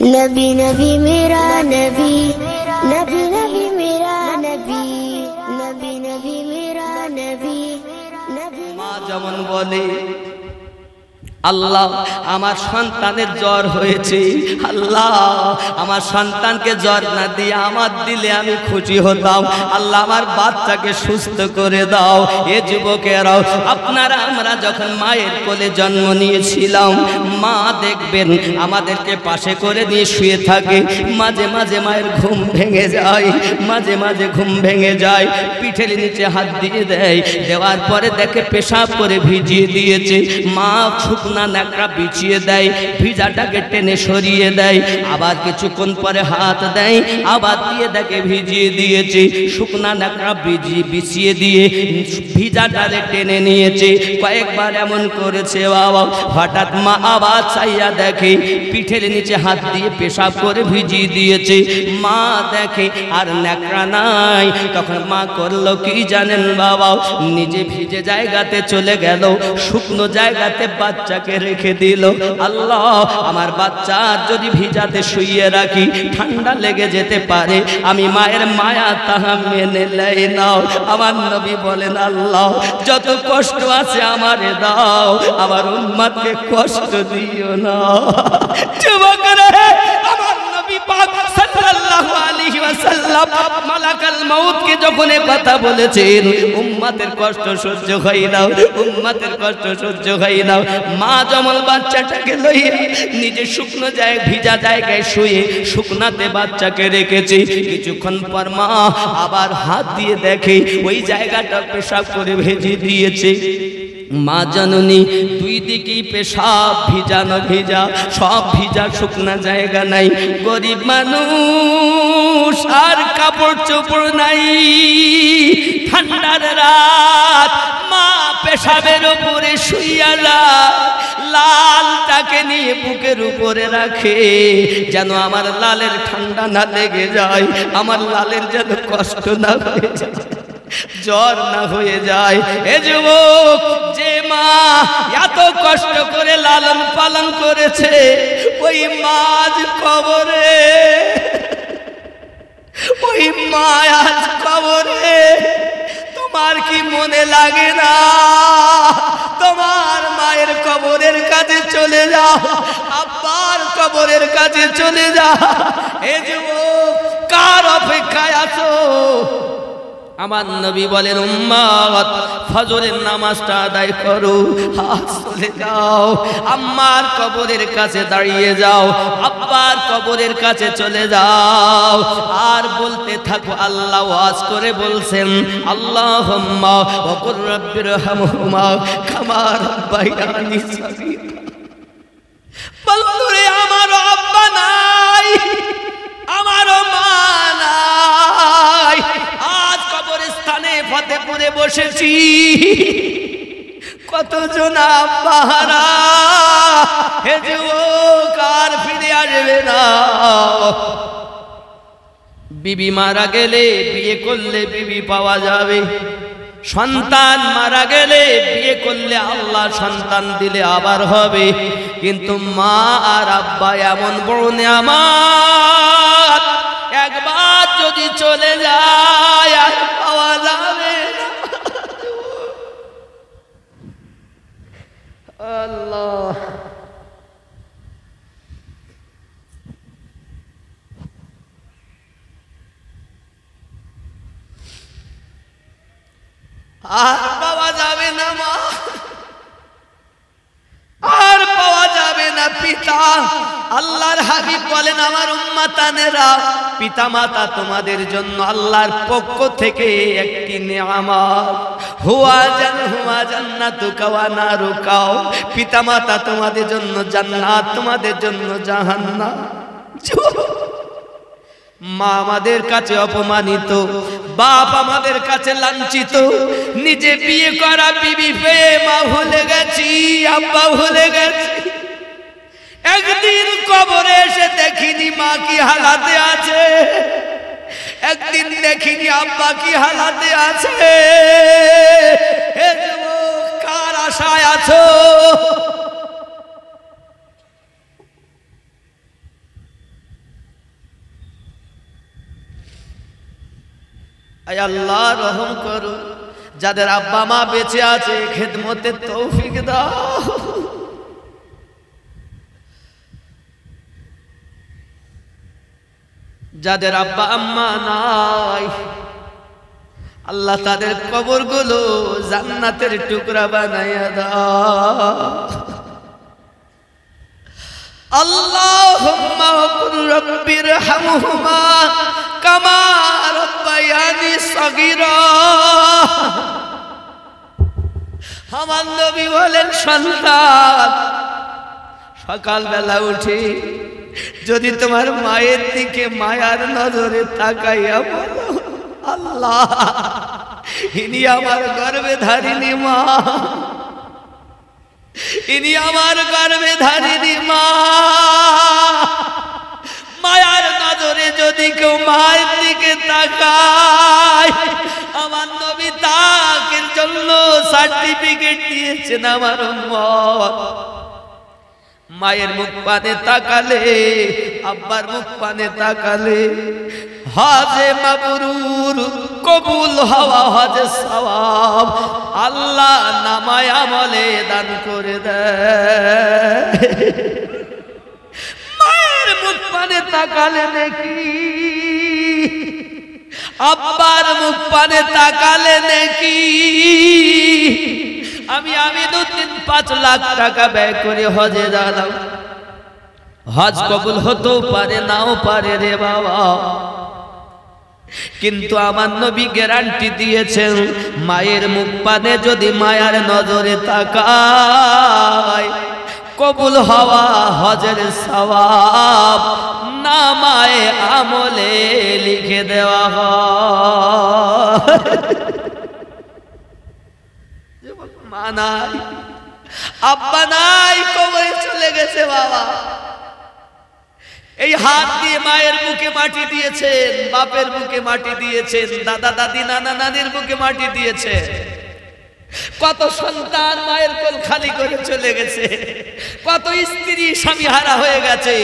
नबी नबी मेरा नबी, नबी नबी मेरा नबी, नबी नबी मेरा नबी, नबी। মা যেমন বলে, আল্লাহ আমার সন্তানের জ্বর হয়েছে, আল্লাহ আমার সন্তানকে জ্বর না দিয়ে আমার দিলে আমি খুশি হতাম, আল্লাহ আমার বাচ্চাকে সুস্থ করে দাও। এ যুবকেরাও, আপনারা আমরা যখন মায়ের কোলে জন্ম নিয়েছিলাম, মা দেখবেন আমাদেরকে পাশে করে দিয়ে শুয়ে থাকে, মাঝে মাঝে মায়ের ঘুম ভেঙে যায়, মাঝে মাঝে ঘুম ভেঙে যায়, পিঠের নিচে হাত দিয়ে দেয়, দেওয়ার পরে দেখে পেশাব করে ভিজিয়ে দিয়েছে, মা শুকনা ন্যাকড়া বিছিয়ে দেয়, ভিজাটাকে টেনে সরিয়ে দেয়, আবার কিছুক্ষণ পরে হাত দেয়, আবার দিয়ে দেখে ভিজিয়ে দিয়েছে, শুকনা ন্যাকড়া বিছিয়ে দিয়ে ভিজাটাকে টেনে নিয়েছে, কয়েকবার এমন করেছে বাবা। হঠাৎ মা আবার চাইয়া দেখে পিঠের নিচে হাত দিয়ে পেশাব করে ভিজিয়ে দিয়েছে, মা দেখে আর ন্যাকড়া নাই, তখন মা করলো কি জানেন বাবা, নিজে ভিজে জায়গাতে চলে গেল, শুকনো জায়গাতে বাচ্চাকে রেখে দিল। আল্লাহ আমার বাচ্চা যদি ভিজাতে শুইয়ে রাখি ঠান্ডা লেগে যেতে পারে, আমি মায়ের মায়া তাহা মেনে নেই নাও। আমার নবী বলেন, আল্লাহ যত কষ্ট আছে আমারে দাও, আমার উম্মতকে কষ্ট দিও না। যুবকরা, আমার নবী পাক সাল্লাল্লাহু আলাইহি ওয়াসাল্লাম মালাকাল মাউতকে যখন এই কথা বলেছেন, উম্মতের কষ্ট সহ্য হয় না, উম্মতের কষ্ট সহ্য হয় না, মা জমল বাচ্চাটাকে লইয়া নিজে শুকনো জায়গায় ভিজা জায়গায় শুয়ে শুকনাতে বাচ্চাকে রেখেছে, কিছুক্ষণ পর মা আবার হাত দিয়ে দেখে ওই জায়গাটা পেশাব করে ভেজে দিয়েছে। মা জননী দুই দিকেই পেশাব, ভিজানো ভিজা, সব ভিজা, শুকনা জায়গা নাই, গরিব মানুষ আর কাপড় চোপড় নাই, ঠান্ডার রাত, মা পেশাবের উপরে শুইয়া লালটাকে নিয়ে বুকের উপরে রাখে, যেন আমার লালের ঠান্ডা না লেগে যায়, আমার লালের যেন কষ্ট না হয়ে যায়, জ্বর না হয়ে যায়। এ যুবক, যে মা এত কষ্ট করে লালন পালন করেছে, ওই মা আজ কবরে, ওই মা আজ কবরে, তোমার কি মনে লাগে না? তোমার মায়ের কবরের কাছে চলে যাও, আব্বার কবরের কাছে চলে যাও। এ যুবক, কার অপেক্ষায় আছো? আমার নবী বলেন, উম্মত ফজরের নামাজটা আদায় করো, আজ চলে যাও, আম্মার কবরের কাছে দাঁড়িয়ে যাও, আব্বার কবরের কাছে চলে যাও, আর বলতে থাকো, আল্লাহ ওয়াজ করে বলছেন, আল্লাহুম্মা ওয়া কুর রাব্বিরহামহুমা কামা রাব্বায়ানি সগীরা। বলরে আমারও আব্বা নাই, আমারও মা নাই, আজ কবরস্থানে ফতেপুরে বসেছি, কতজন আব্বাহারা, হে যুবক আর ফিরে আসবে না। বিবি মারা গেলে বিয়ে করলে বিবি পাওয়া যাবে, সন্তান মারা গেলে বিয়ে করলে আল্লাহ সন্তান দিলে আবার হবে, কিন্তু মা আর আব্বা এমন বড় নেয়ামত, একবার যদি চলে যায় আর পাওয়া যাবে না। আল্লাহ, আর পাওয়া যাবে না মা, আর পাওয়া যাবে না পিতা। আল্লাহর হাবিব বলেন, আমার উম্মতানেরা, পিতা মাতা তোমাদের জন্য আল্লাহর পক্ষ থেকে একটি নেয়ামত, হুয়া জান্নাতুকা ওয়া নারুকা, পিতা মাতা তোমাদের জন্য জান্নাত, তোমাদের জন্য জাহান্নাম। মা আমাদের কাছে অপমানিত, বাপ আমাদের কাছে লাঞ্ছিত, নিজে বিয়ে করা বিবি পেয়ে মা ভুলে গেছি, আব্বা ভুলে গেছি। একদিন কবরে এসে দেখিনি মা কি হালাতে আছে, একদিন দেখিনি আব্বা কি হালাতে আছে। হে যুবক, কার আশায় আছো? আয় আল্লাহ রহম করো, যাদের আব্বা মা বেঁচে আছে খেদমতের তৌফিক দাও। যাদের আব্বা আম্মা নাই আল্লাহ তাদের কবরগুলো জান্নাতের টুকরা বানাইয়া দাও। আল্লাহুম্মা কুল রাব্বিরহামহুমা কামা রাব্বায়ানি সগীরা। আমার নবী বলেন, সন্তান সকালবেলা উঠে যদি তোমার মায়ের দিকে মায়ার নজরে তাকাইয়া বলো, আল্লাহ ইনি আমার গর্ভে ধারিণী মা, ইনি আমার গর্ভে ধারিণী মা। মায়ার নজরে যদি কেউ মায়ের দিকে তাকায়, আমার নবী তাকে জন্য সার্টিফিকেট দিয়েছেন আমার উম্মত। মায়ের মুখ পানে তাকালে, আব্বার মুখ পানে তাকালে হজে মাবরুর কবুল হওয়া, হজে সওয়াব আল্লাহ নামায় আমলে দান করে দেয়। মায়ের মুখ পানে তাকালে নাকি, আব্বার মুখ পানে তাকালে নাকি। আমি আমিনুদ্দিন 5 লাখ টাকা ব্যয় করে হজে গেলাম, হজ কবুল হতেও পারে নাও পারে রে বাবা, কিন্তু আমার নবী গ্যারান্টি দিয়েছেন মায়ের মুখ পানে যদি মায়ার নজরে তাকায়, কবুল হওয়া হজের সওয়াব নামায়ে আমলে লিখে দেওয়া হয়। মা নাই, আব্বা নাই, কবরে চলে গেছে বাবা। এই হাত দিয়ে মায়ের বুকে মাটি দিয়েছেন, বাপের বুকে মাটি দিয়েছেন, দাদা দাদি নানা নানির বুকে মাটি দিয়েছে। কত সন্তান মায়ের কোল খালি করে চলে গেছে, কত স্ত্রী স্বামী হারা হয়ে গেছে,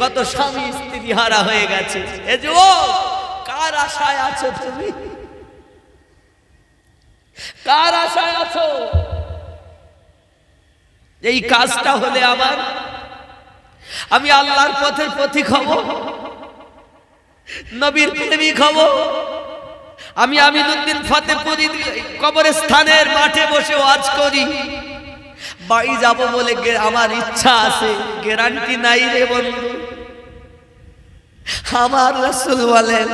কত স্বামী স্ত্রী হারা হয়ে গেছে। এই যে ও কার আশায় আছো তুমি, কার আশায় আছো? এই কাজটা হলে আমার, আমি আল্লাহর পথের পথিক হব, নবীর প্রেমিক হব। আমি আমিনুদ্দিন ফতেপুরি কবরস্থানের মাঠে বসে ওয়াজ করি, বাড়ি যাব বলে আমার ইচ্ছা আছে, গ্যারান্টি নাই রে বন্ধু। আমার রাসূল বলেন,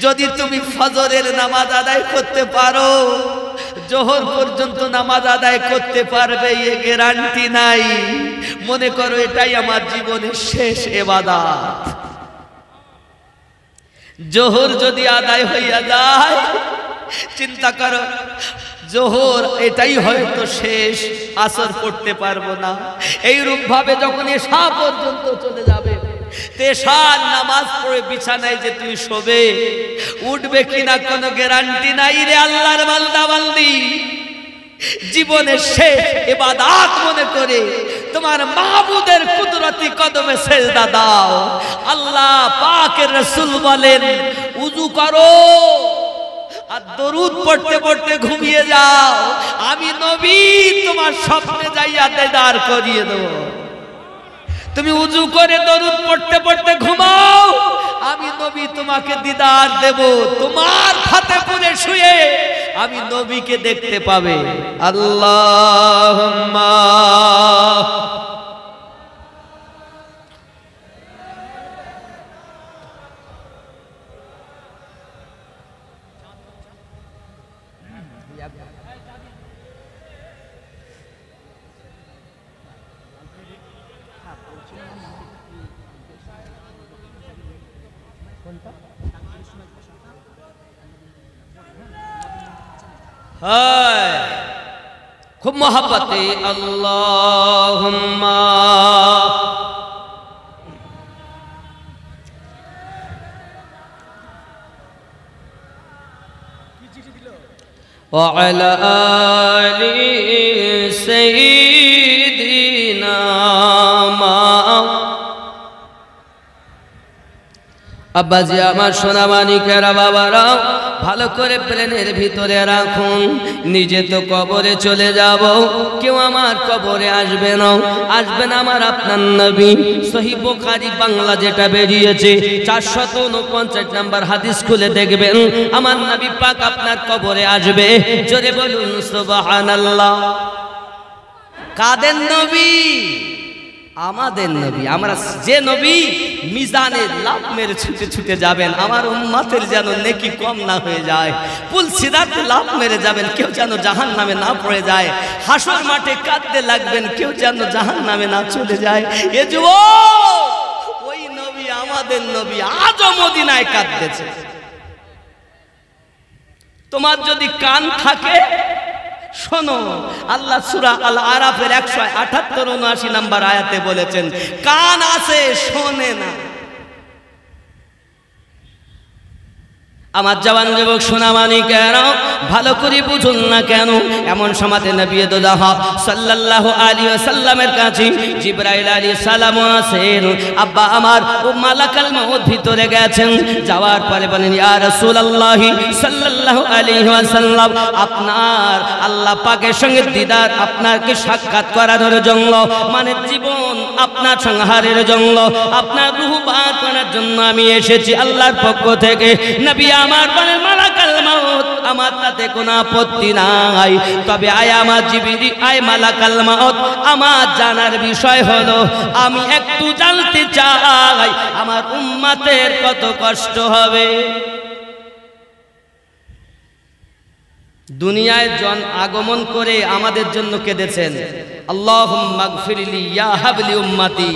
যদি তুমি ফজরের নামাজ আদায় করতে পারো, জোহর পর্যন্ত নামাজ আদায় করতে পারবে, এ গ্যারান্টি নাই। মনে করো এটাই আমার জীবনের শেষ ইবাদত। জোহর যদি আদায় হইয়া যায়, চিন্তা করো জোহর এটাই হয়তো শেষ, আসর পড়তে পারবো না। এইরূপ ভাবে যখন এশা পর্যন্ত চলে যাবে, তেশার নামাজ পড়ে বিছানায় যে তুমি শোবে, উঠবে কিনা কোনো গ্যারান্টি নাই রে আল্লাহর বান্দা বান্দি। জীবনের শেষ ইবাদত মনে করে তোমার মাবুদের কুদরতি কদমে সেজদা দাও। আল্লাহ পাকের রাসূল বলেন, উযু করো আর দরুদ পড়তে পড়তে ঘুমিয়ে যাও, আমি নবী তোমার স্বপ্নে যাইয়া দিদার করিয়ে দেব। তুমি উযু করে দরুদ পড়তে পড়তে ঘুমাও, আমি নবী তোমাকে দিদার দেব। তোমার ফাতেপুরে শুয়ে আমি নবীকে দেখতে পাবে। আল্লাহুম্মা খুব মোহাব্বতে আল্লাহুম্মা ওয়া আলা আলি সাইয়্যিদিনা আব্বাজি আমার সোনা মানিকেরা বাবারা, ভালো করে প্লেনের ভিতরে রাখুন। নিজে তো কবরে চলে যাব, কেউ আমার কবরে আসবে না। আসবেন আমার আপনার নবী। সহিহ বুখারী বাংলা যেটা বেরিয়েছে 449 নম্বর হাদিস খুলে দেখবেন, আমার নবী পাক আপনার কবরে আসবে। জোরে বলুন সুবহানাল্লাহ। কাদের নবী? আমাদের নবী। আমরা যে নবী মিজানে লাফ মেরে ছুটে ছুটে যাবেন, আমার উম্মতের যেন নেকি কম না হয়ে যায়। পুল সিরাতে লাফ মেরে যাবেন, কেউ যেন জাহান্নামে না পড়ে যায়। হাসর মাঠে কাঁদতে লাগবেন, কেউ যেন জাহান্নামে না চলে যায়। এ যুবক, ওই নবী আমাদের নবী আজও মদিনায় কাঁদতেছে। তোমার যদি কান থাকে শোনো, আল্লাহ সূরা আল আরাফের 178-79 নম্বর আয়াতে বলেছেন, কান আছে শোনে না। আমার জওয়ান যুবক সোনা মানিকেরা, ভালো করে বুঝুন না কেন এমন সমাতে নবী দোদাহা সাল্লাল্লাহু আলাইহি ওয়াসাল্লামের কাছে জিবরাইল আলাইহিস সালাম আছেন। আব্বা আমার ও মালাকাল মউত ভিতরে গেছেন। যাওয়ার পরে বলেন, ইয়া রাসূলুল্লাহ সাল্লাল্লাহু আলাইহি ওয়াসাল্লাম, আপনার আল্লাহ পাকের সঙ্গে দিদার, আপনাকে সাক্ষাৎ করার জন্য, মানে জীবন আপনার সংহারের জন্য, আপনার রূহ বার করার জন্য আমি এসেছি আল্লাহর পক্ষ থেকে। নবী আমার বলেন, মালাকাল মউত, আমার তাতে কোনো আপত্তি নাই, তবে আয় আমার জিবরিল, আয় মালাকাল মউত, আমার জানার বিষয় হলো, আমি একটু জানতে চাই আমার উম্মতের কত কষ্ট হবে। দুনিয়ায় জন আগমন করে আমাদের জন্য কেঁদেছেন, আল্লাহুম্মা গফিরলি ইয়া হাবলি উম্মতি,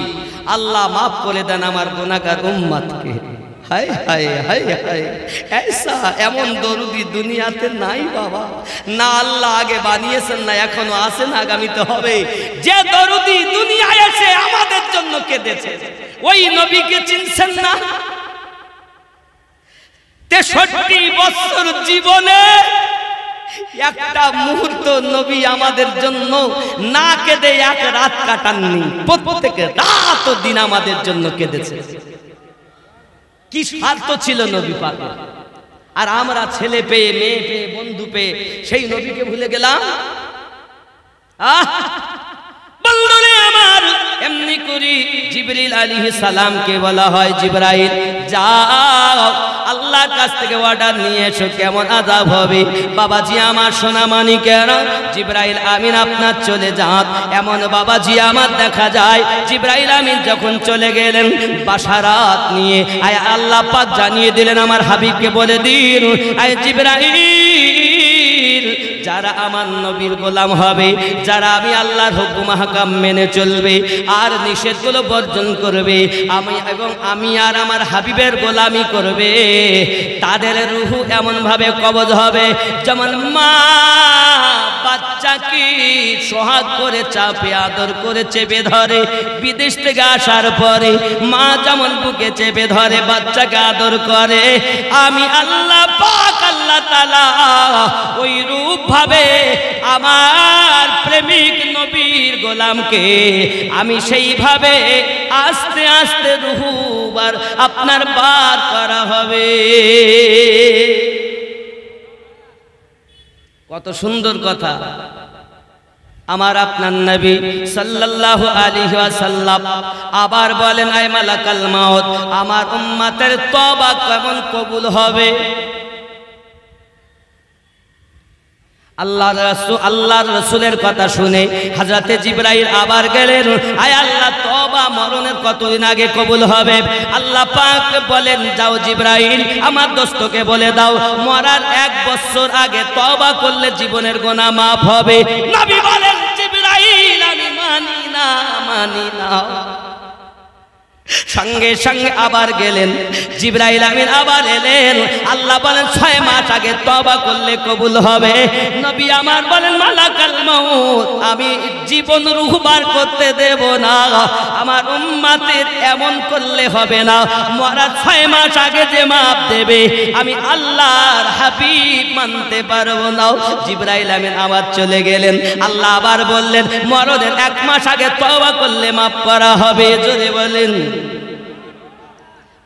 আল্লাহ মাফ করে দেন আমার গুনাহগার উম্মতকে। হায় হায় হায় হায়, ऐसा এমন দরুদি দুনিয়াতে নাই বাবা। না আল্লাহ আগে বানিয়েছেন, না এখনো আছেন, আগামীতে হবে। যে দরুদি দুনিয়ায় এসে আমাদের জন্য কেঁদেছে, ওই নবীকে চিনছেন না? 63 বছর জীবনে একটা মুহূর্ত নবী আমাদের জন্য না কেঁদে এক রাত কাটাননি। প্রত্যেক রাত ও দিন আমাদের জন্য কেঁদেছে। কি স্বার্থ ছিল নবী পাকের? আর আমরা ছেলে পেয়ে, মেয়ে পেয়ে, বন্ধু পেয়ে সেই নবীকে ভুলে গেলাম। বন্ধুরে আমার, এমনি করি জিবরিল আলাইহিস সালামকে বলা হয়, জিবরাইল যাও আল্লাহর কাছ থেকে অর্ডার নিয়ে এসো, কেমন আযাব হবে। বাবাজি আমার সোনা মানিকেরা, জিবরাইল আমিন আপনার চলে যান। এমন বাবাজি আমার দেখা যায়, জিবরাইল আমিন যখন চলে গেলেন বাশারাত নিয়ে, আয় আল্লাহ পাক জানিয়ে দিলেন, আমার হাবিবকে বলে দিন, আয় জিবরাইল, যারা আমার নবীর গোলাম হবে, যারা আমি আল্লাহর হুকুম হাকাম মেনে চলবে আর নিষেধগুলো বর্জন করবে, আমি আর আমার হাবিবের গোলামি করবে, তাদের রূহ এমন ভাবে কবজ হবে যেমন মা বাচ্চাকে সোহাগ করে চাপে আদর করে চেপে ধরে। বিদেশ থেকে আসার পরে মা যেমন বুকে চেপে ধরে, বাচ্চাকে আদর করে, আমি আল্লাহ পাক আল্লাহ তাআলা ওই রূপ ভাবে আমার প্রেমিক নবীর গোলামকে আমি সেইভাবে আস্তে আস্তে রূহবার আপনার বার করা হবে। কত সুন্দর কথা। আমার আপনার নবী সাল্লাল্লাহু আলাইহি ওয়াসাল্লাম আবার বলেন, আয় মালাকাল মউত, আমার উম্মতের তওবা কেমন কবুল হবে? আল্লাহর রাসূলের কথা শুনে হযরতে জিবরাইল আবার গেলেন, আয় আল্লাহ, তওবা মরণের কতদিন আগে কবুল হবে? আল্লাহ পাক বলেন, যাও জিবরাইল আমার দোস্তকে বলে দাও, মরার 1 বছর আগে তওবা করলে জীবনের গুনাহ মাফ হবে। নবী বলেন, জিবরাইল আমি মানি না। সঙ্গে সঙ্গে আবার গেলেন জিবরাইল আমিন, আবার এলেন। আল্লাহ বলেন 6 মাস আগে তওবা করলে কবুল হবে। নবী আমার বলেন, মালাকাল মউত, আমি জীবন রূহ বার করতে দেব না। আমার উম্মতের এমন করলে হবে না, মরার 6 মাস আগে যে মাপ দেবে আমি আল্লাহর হাবিব মানতে পারবো না। জিবরাইল আমিন আবার চলে গেলেন। আল্লাহ আবার বললেন, মরণের 1 মাস আগে তওবা করলে মাপ করা হবে। জোরে বলেন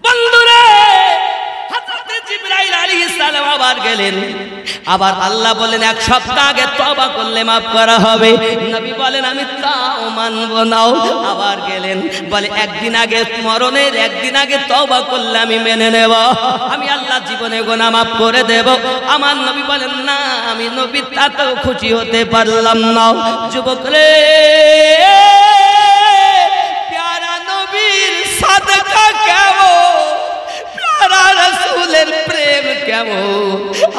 বন্ধুরে। আবার গেলেন, আবার আল্লাহ বলেন 1 সপ্তাহ আগে তওবা করলে মাফ করা হবে। নবী বলেন আমি তাও মানব না। আবার গেলেন, বলে একদিন আগে, মরণের একদিন আগে তওবা করলে আমি মেনে নেব, আমি আল্লাহ জীবনে গুনাহ মাফ করে দেব। আমার নবী বলেন না, আমি নবী তাতেও খুশি হতে পারলাম না। যুবক রে, প্যারা নবীর সাদকা কেমন, প্যারা রাসূলের প্রেম কেমন,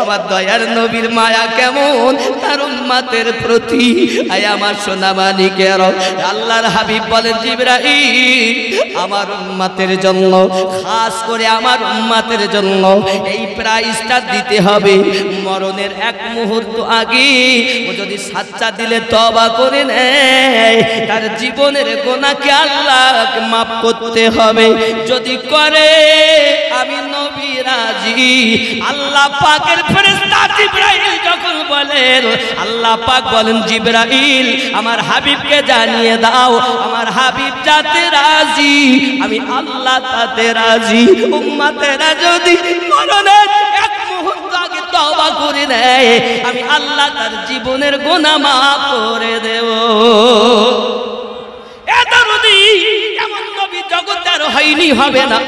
আমার দয়ার নবীর মায়া কেমন তার উম্মতের প্রতি। আয় আমার সোনা মানিকের, আল্লাহর হাবিব বলেন জিবরাইল আমার উম্মতের জন্য, খাস করে আমার উম্মতের জন্য এই প্রাইজটা দিতে হবে। মরণের 1 মুহূর্ত আগে ও যদি সাচ্চা দিলে তওবা করে নেয়, তার জীবনের গুনাহকে আল্লাহকে মাফ করতে হবে। যদি করে আমি নবী রাজি। আল্লাহ পাকের ফেরেশতা জিবরাইল যখন বলেন, আল্লাহ পাক বলেন জিবরাইল আমার হাবিবকে জানিয়ে দাও, আমার হাবিব যাতে রাজি আমি আল্লাহ তাতে রাজি। উম্মতেরা যদি মরণের 1 মুহূর্ত আগে তওবা করে নেয়, আমি আল্লাহ তার জীবনের গুনাহ মাফ করে দেব। এত নবী, এমন নবী জগতে আর হয়নি, হবে না।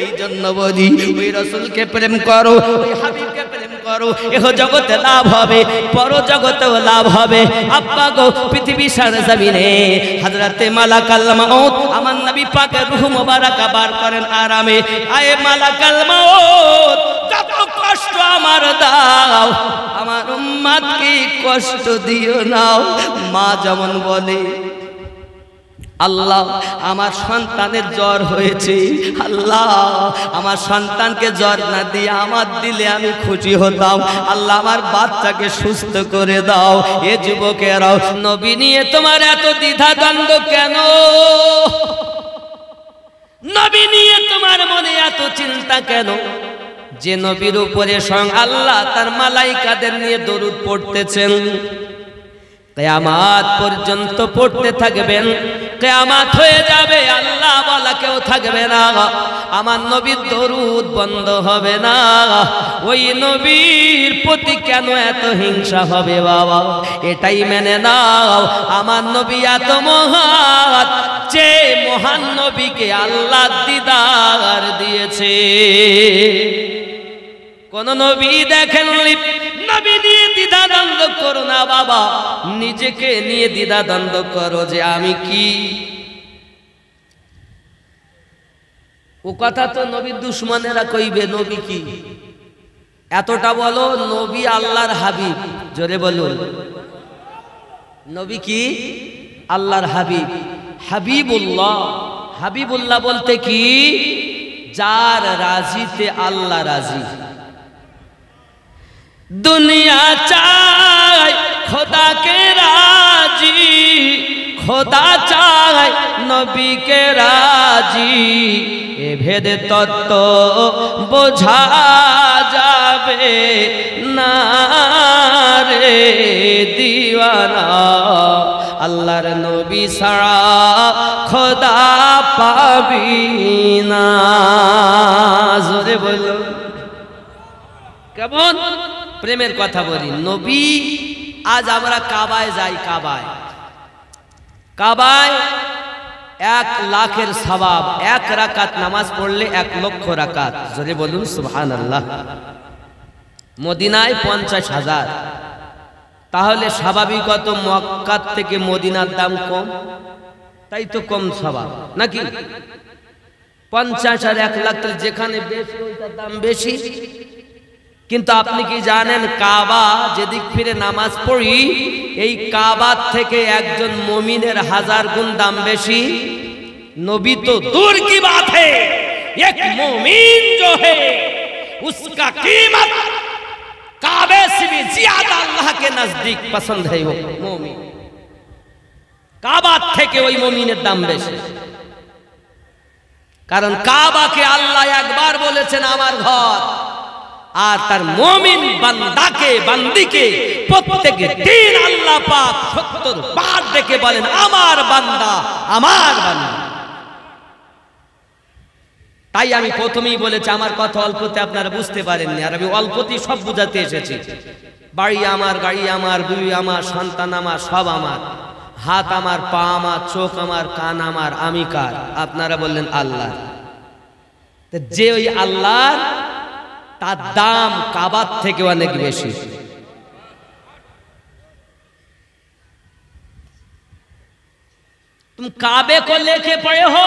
এই জন্য বলি ওই রাসূলকে প্রেম করো, ওই হাবিবকে প্রেম করো, এহ জগতে লাভ হবে, পর জগতেও লাভ হবে। আব্বা গো, পৃথিবী সারা জমিনে হযরতে মালাকাল মাউত আমার নবী পাকের রূহ মোবারক বার করেন আরামে। আয়ে মালাকাল মাউত, যত কষ্ট আমার দাও, আমার উম্মতকে কষ্ট দিও না। মা যেমন বলে, আল্লাহ আমার সন্তানের জ্বর হয়েছে, আল্লাহ আমার সন্তানকে জ্বর না দিয়ে আমার দিলে আমি খুশি হতাম, আল্লাহ আমার বাচ্চাকে সুস্থ করে দাও। এ যুবকেরাও, নবী নিয়ে তোমার এত দ্বিধা দ্বন্দ্ব কেন? নবী নিয়ে তোমার মনে এত চিন্তা কেন? যে নবীর উপরে স্বয়ং আল্লাহ তার মালাইকাদের নিয়ে দরুদ পড়তেছেন, কিয়ামত পর্যন্ত পড়তে থাকবেন, কিয়ামত হয়ে যাবে আল্লাহ বলা কেউ থাকবে না, আমার নবীর দরুদ বন্ধ হবে না। ওই নবীর প্রতি কেন এত হিংসা হবে বাবা? এটাই মেনে নাও, আমার নবী এত মহান, যে মহান নবীকে আল্লাহ দিদার দিয়েছে। কোন নবী দেখেননি? নবী নিয়ে দ্বিধা দ্বন্দ্ব করো না বাবা, নিজেকে নিয়ে দ্বিধা দ্বন্দ্ব করো যে আমি কি। ও কথা তো নবীর দুশমনেরা কইবে, নবী কি? এতটা বলো, নবী আল্লাহর হাবিব, জোরে বলুন। নবী কি? আল্লাহর হাবিব, হাবিবুল্লাহ। হাবিবুল্লাহ বলতে কি? যার রাজিতে আল্লাহ রাজি। দুনিয়া চায় খোদাকে রাজি, খোদা চায় নবীকে রাজি। এ ভেদে তত্ত্ব বোঝা যাবে না রে দিওয়ানা, আল্লাহর নবী ছাড়া খোদা পাবি না। জোরে বলো কেমন প্রেমের কথা বলি। নবী, আজ আমরা কাবায় যাই, কাবায় 1 লাখের সওয়াব, 1 রাকাত নামাজ পড়লে 1 লক্ষ রাকাত। জোরে বলুন সুবহানাল্লাহ। মদিনায় 50,000, তাহলে স্বাভাবিকত মক্কা থেকে মদিনার দাম কম, তাই তো কম সওয়াব নাকি? 50 আর 1 লাখ, যেখানে বেশি ওইটার দাম বেশি। কিন্তু আপনি কি জানেন, কাবা যেদিক ফিরে নামাজ পড়ি, এই কাবা থেকে একজন মুমিনের 1000 গুণ দাম বেশি। नबी तो दूर की बात है, एक मोमिन जो है उसका कीमत काबे से भी ज्यादा अल्लाह के नजदीक पसंद है। वो मोमिन काबा থেকে ওই মুমিনের দাম বেশি, কারণ কাবাকে আল্লাহ একবার বলেছেন আমার ঘর, আর তার মুমিন বান্দাকে বান্দিকে প্রত্যেক দিন আল্লাহ পাক 70 বার ডেকে বলেন আমার বান্দা আমার বান্দা। তাই আমি প্রথমেই বলেছি আমার কথা অল্পতে আপনারা বুঝতে পারেননি, আর আমি অল্পতেই সব বুঝাতে এসেছি। বাড়ি আমার, গাড়ি আমার, বিবি আমার, সন্তান আমার, সব আমার, হাত আমার, পা আমার, চোখ আমার, কান আমার, আমি কার? আপনারা বললেন আল্লাহ। যে ওই আল্লাহ, তার দাম কাবার থেকে অনেক বেশি। तुम काबे को लेके पड़े हो।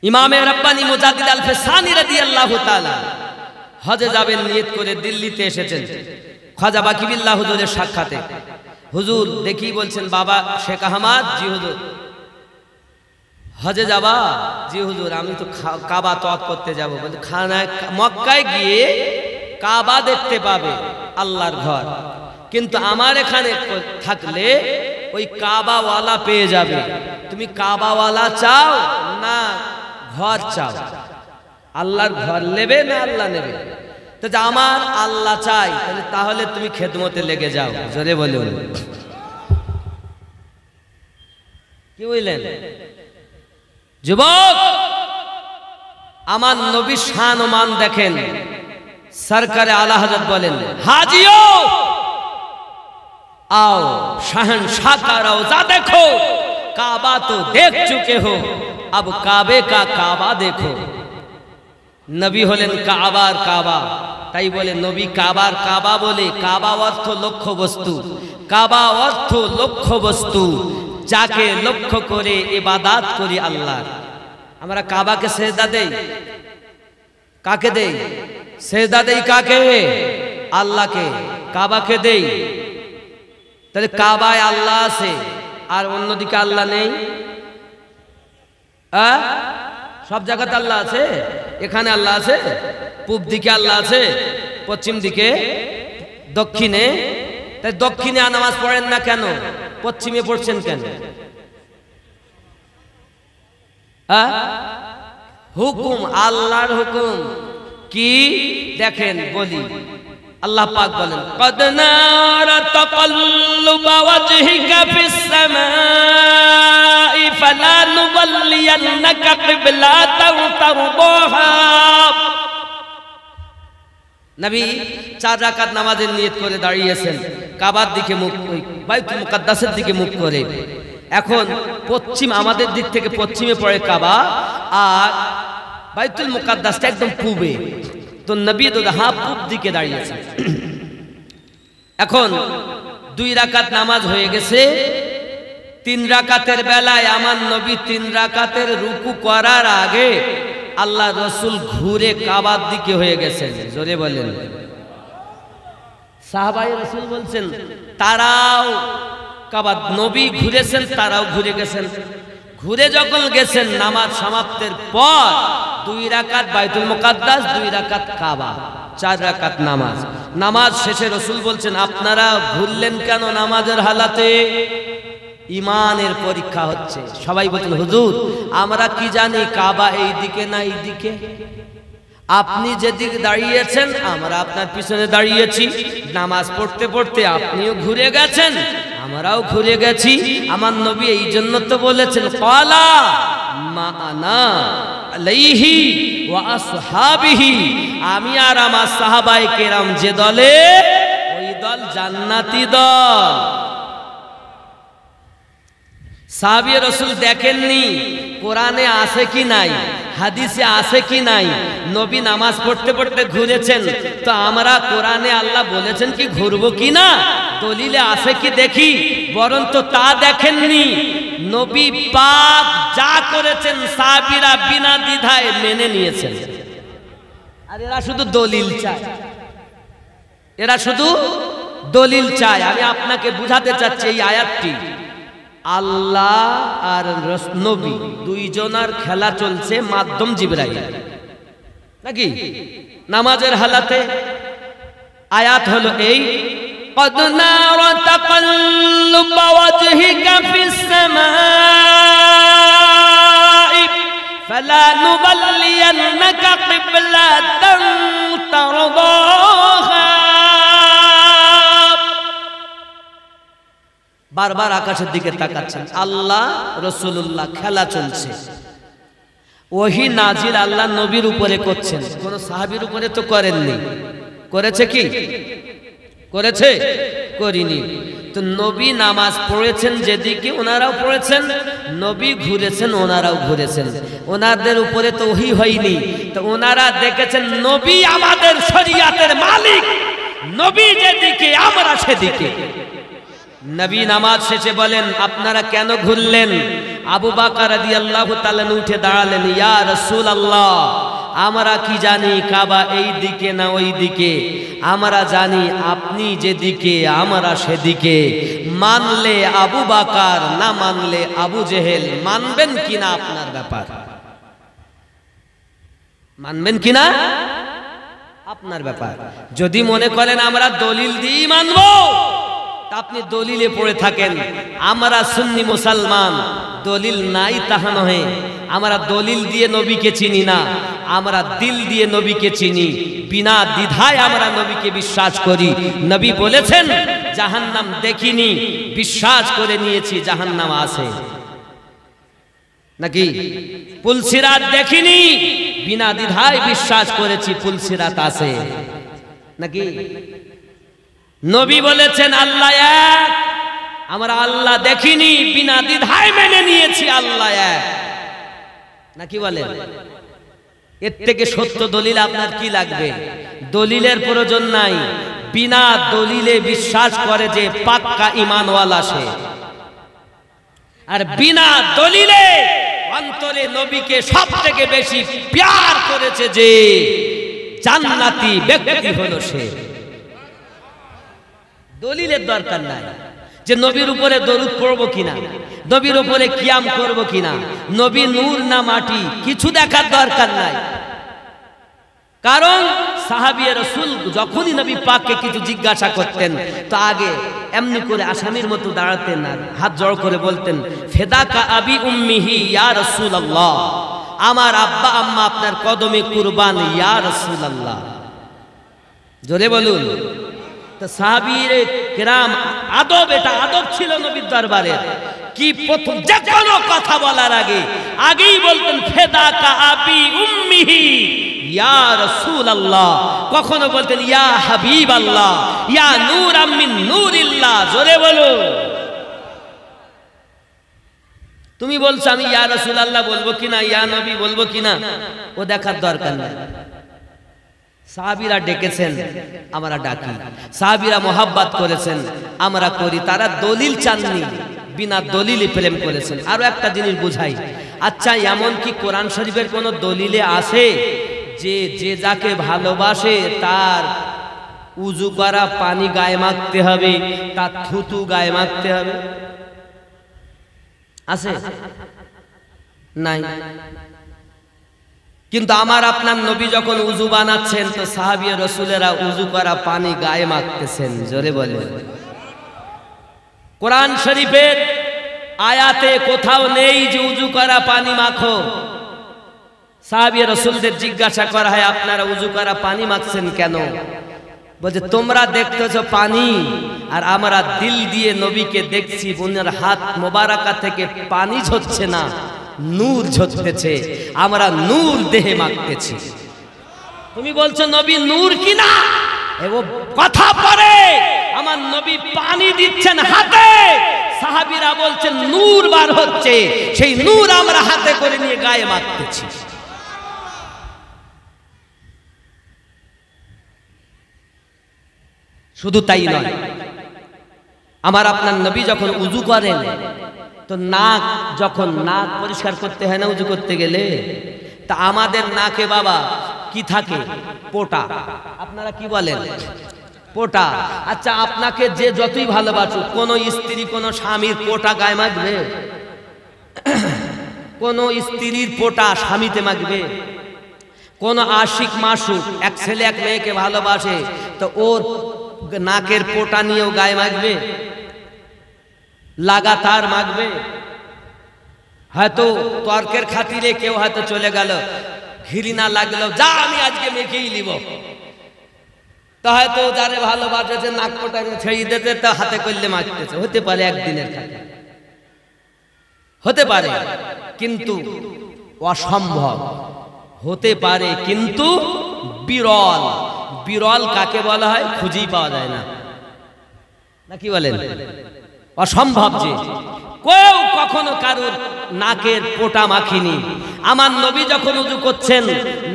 ইমামে রব্বানি মুজাদ্দিদ আল ফিসানি রাদিয়াল্লাহু তাআলা হজে যাবেন নিয়ত করে দিল্লিতে এসেছেন খাজা বাকি বিল্লাহ হুজুরের সাক্ষাতে। হুজুর দেখি বলছেন, বাবা শেখ আহমদ, জি হুজুর। হজে যাবা? জি হুজুর। আমি তো কাবা তওয়াফ করতে যাব। বলে খানায় মক্কায় গিয়ে কাবা দেখতে পাবে, আল্লাহর ঘর, কিন্তু আমার এখানে থাকলে ওই কাবাওয়ালা পেয়ে যাবে। তুমি কাবাওয়ালা চাও না ঘর চাও? আল্লাহর ঘর নেবে না আল্লাহ নেবে? তো আমার আল্লাহ চাই। তাহলে তুমি খেদমতে লেগে যাও। জোরে বলুন, কি বললেন যুবক? আমার নবী শান ও মান দেখেন। সরকারে আলা হযরত বলেন, হাজিও आओ शहंशाह का रौजा देखो, काबा तो देख चुके हो, अब काबे का काबा देखो। नबी হলেন কাবার কাবা, তাই বলে নবী কাবার কাবা বলে। কাবা অর্থ লক্ষ্য বস্তু, কাবা অর্থ লক্ষ্য বস্তু, যাকে লক্ষ্য করে ইবাদত করি আল্লাহ। আমরা কাবাকে সেজদা দেই, কাকে দেই? সেজদা দেই কাকে? আল্লাহকে। কাবাকে দেই। তাহলে কাবায় আল্লাহ আছে আর অন্যদিকে আল্লাহ নেই? সব জায়গাতে আল্লাহ আছে। এখানে আল্লাহ আছে, পূব দিকে আল্লাহ আছে, পশ্চিম দিকে, দক্ষিণে। তাই দক্ষিণে নামাজ পড়েন না কেন? পশ্চিমে পড়ছেন কেন? হুকুম, আল্লাহর হুকুম কি দেখেন বলি। আল্লাহ পাক বলেন, কদ নারা তাকাল্লুবা ওয়াজহিকা ফিস সামাই ফালানুওয়াল্লিয়ান্নাকা কিবলাতান তারদাহা। নবী 4 রাকাত নামাজের নিয়ত করে দাঁড়িয়েছেন, কাবার দিকে মুখ, বাইতুল মুকাদ্দাসের দিকে মুখ করে। এখন পশ্চিম, আমাদের দিক থেকে পশ্চিমে পড়ে কাবা, আর বাইতুল মুকাদ্দাসটা একদম পূবে। তো নবী তো পূব দিকে দাঁড়িয়েছে। এখন 2 রাকাত নামাজ হয়ে গেছে। 3 রাকাতের বেলায় আমার নবী 3 রাকাতের রুকু করার আগে আল্লাহ রসুল ঘুরে কাবার দিকে হয়ে গেছেন। জোরে বলেন। সাহাবাই রসুল বলছেন, তারাও কাবা, নবী ঘুরেছেন, তারাও ঘুরে গেছেন। ঘুরে যখন গেছেন, নামাজ সমাপ্তের পর 2 রাকাত বাইতুল মুকাদ্দাস, 2 রাকাত কাবা, 4 রাকাত নামাজ। নামাজ শেষে রসুল বলছেন, আপনারা ঘুরলেন কেন নামাজের হালাতে? ইমানের পরীক্ষা হচ্ছে। সবাই বলছেন, হুজুর আমরা কি জানি কাবা এই দিকে না এই দিকে? আপনি যেদিকে দাঁড়িয়েছেন আমরা আপনার পিছনে দাঁড়িয়েছি। নামাজ পড়তে পড়তে আপনিও ঘুরে গেছেন, আমরাও ঘুরে গেছি। আমার নবী এই জন্য তো বলেছেন, ক্বালা মা আনা আলাইহি ওয়া আসহাবিহি, আমি আর আমার সাহাবায়ে কেরাম যে দলে, ওই দল জান্নাতি দল। সাহাবী রাসূল দেখেননি কোরআনে আছে কি নাই, হাদিসে আছে কি নাই। নবী নামাজ পড়তে পড়তে ঘুরেছেন, তো আমরা কোরআনে আল্লাহ বলেছেন কি ঘুরবো কি না, দলিলে আছে কি দেখি, বরং তো তা দেখেননি। নবী পাক যা করেছেন সাহাবীরা বিনা দ্বিধায় মেনে নিয়েছেন। আর এরা শুধু দলিল চায়, এরা শুধু দলিল চায়। আমি আপনাকে বুঝাতে চাচ্ছি এই আয়াতটি, আল্লাহ আর নবী দুইজনার খেলা চলছে, মাধ্যম জিবরাইল নাকি নামাজের হালাতে। আয়াত হলো এই, قد نرى تقلب وجهك في السماء فلنولينك قبلة ترضاها। বারবার আকাশের দিকে তাকাচ্ছেন, আল্লাহ রাসূলুল্লাহ খেলা চলছে। ওহী নাজিল আল্লাহ নবীর উপরে করছেন, কোন সাহাবীর উপরে তো করেননি। করেছে কি? করেছে? করিনি। তো নবী নামাজ পড়েছেন যেদিকে ওনারাও পড়েছেন, নবী ঘুরেছেন ওনারাও ঘুরেছেন, ওনাদের উপরে তো ওহী হয়নি। তো ওনারা দেখেছেন নবী আমাদের শরীয়তের মালিক, নবী যেদিকে আমরা সেদিকে। নবী নামাজ শেষে বলেন আপনারা কেন ঘুরলেন? আবু বকর রাদিয়াল্লাহু তাআলা উঠে দাঁড়ালেন, ইয়া রাসূলুল্লাহ আমরা কি জানি কাবা এই দিকে না ওই দিকে, আমরা জানি আপনি যেদিকে আমরা সেদিকে। মানলে আবু বকর, না মানলে আবু জেহেল, মানবেন কিনা আপনার ব্যাপার, মানবেন কিনা আপনার ব্যাপার। যদি মনে করেন আমরা দলিল দিয়ে মানবো, আপনি দলিলে পড়ে থাকেন। আমরা সুন্নি মুসলমান, দলিল নাই তাহা নহে। আমরা দলিল দিয়ে নবীকে চিনি না, আমরা দিল দিয়ে নবীকে চিনি। বিনা দ্বিধায় আমরা নবীকে বিশ্বাস করি। নবী বলেছেন জাহান্নাম দেখিনি, বিশ্বাস করে নিয়েছি জাহান্নাম আছে। নাকি পুলসিরাত দেখিনি, বিনা দ্বিধায় বিশ্বাস করেছি পুলসিরাত আছে। নাকি নবী বলেছেন আল্লাহ এক, আমরা আল্লাহ দেখিনি, বিনা দ্বিধায় মেনে নিয়েছি আল্লাহ এক। নাকি বলেন? এর থেকে সত্য দলিল আপনার কি লাগবে? দলিলের প্রয়োজন নাই। বিনা দলিলে বিশ্বাস করে যে পাক্কা ঈমানওয়ালা সে। আর বিনা দলিলে অন্তরে নবীকে সবথেকে বেশি প্যার করেছে যে জান্নাতি ব্যক্তি হলো সে। দলিলের দরকার নাই যে নবীর উপরে দরুদ পড়বো কিনা, নবীর উপরে কিয়াম করব কিনা, নবী নূর না মাটি, কিছু দেখার দরকার নাই। কারণ সাহাবী রাসূল যখনই নবী পাককে কিছু জিজ্ঞাসা করতেন তো আগে এমনি করে আসামির মতো দাঁড়াতেন না, হাত জড় করে বলতেন ফেদাকা আবি উম্মিহি ইয়া রাসূলুল্লাহ, আমার আব্বা আম্মা আপনার কদমে কুরবান ইয়া রাসূলুল্লাহ। জোরে বলুন। তো সাহাবীয়ে কিরাম আদব, এটা আদব ছিল নবীর দরবারে। কি প্রথম যে কোনো কথা বলার আগে আগেই বলতেন ফেদাকা আবি উম্মিহি ইয়া রাসূলুল্লাহ, কখনো বলতেন ইয়া হাবিবাল্লাহ, ইয়া নূরাম মিন নূরিল্লাহ। জোরে বলো। তুমি বলছো আমি ইয়া রাসূলুল্লাহ বলবো কিনা, ইয়া নবী বলবো কিনা, ও দেখার দরকার নেই। সাহাবীরা ডেকেছেন, আমরা ডাকি। সাহাবীরা মোহাব্বত করেছেন, আমরা করি। তারা দলিল চাননি, বিনা দলিলে প্রেম করেছেন। আরো একটা জিনিস বুঝাই। আচ্ছা, এমন কি কোরআন শরীফের কোন দলিলে আছে যে যে যাকে ভালোবাসে তার উজু করা পানি গায়ে মাখতে হবে, তার থুতু গায়ে মাখতে হবে? আছে? নাই। কিন্তু আমার আপনার নবী যখন উজু বানাচ্ছেন তো সাহাবী রাসূলেরা উজু করা পানি গায়ে মাখতেছেন। জোরে বলেন। কোরআন শরীফের আয়াতে কোথাও নেই যে উজু করা পানি মাখো। সাহাবী রাসূলদের জিজ্ঞাসা করা হয় আপনারা উজু করা পানি মাখছেন কেন? বলছে তোমরা দেখতেছো পানি, আর আমরা দিল দিয়ে নবীকে দেখছি, ওনার হাত মোবারকা থেকে পানি ঝরছে না, নূর ঝরতেছে, আমরা নূর দেহে মাখতেছি। তুমি বলছো নবী নূর কিনা? ও কথা পরে আমার নবী পানি দিচ্ছেন হাতে, সাহাবীরা বলছেন নূর বার হচ্ছে, সেই নূর আমরা হাতে করে নিয়ে গায়ে মাখতেছি। শুধু তাই নয়, আমার আপনার নবী যখন উজু করেন তো নাক, যখন নাক পরিষ্কার করতে হয় না উজু করতে গেলে, তা আমাদের নাকে বাবা কি থাকে? পোটা। আপনারা কি বলেন? পোটা। আচ্ছা, আপনাকে যে যতই ভালোবাসুক, কোন স্ত্রী কোন স্বামীর পোটা গায়ে মাখবে? কোন স্ত্রীর পোটা স্বামীতে মাখবে? কোন আশিক মাসুক, এক ছেলে এক মেয়েকে ভালোবাসে তো ওর নাকের পোটা নিয়েও গায়ে মাখবে? লাগাতার মাখবে? হয়তো তর্কের খাতিরে কেউ হয়তো চলে গেল, ঘৃণা লাগলো, যা আমি আজকে মেখেই নিব, তো হয়তো যারে ভালোবাসেছে নাক পোটা ছেড়ে দিতে তো হাতে করলে মাখতেছে। হতে পারে একদিনের খাতির, হতে পারে, কিন্তু অসম্ভব হতে পারে, কিন্তু বিরল। বিরল কাকে বলা হয়? খুঁজেই পাওয়া যায় না, নাকি বলেন? অসম্ভব যে কেউ কখনো কারুর নাকের পোটা মাখিনি। আমার নবী যখন উযু করছেন,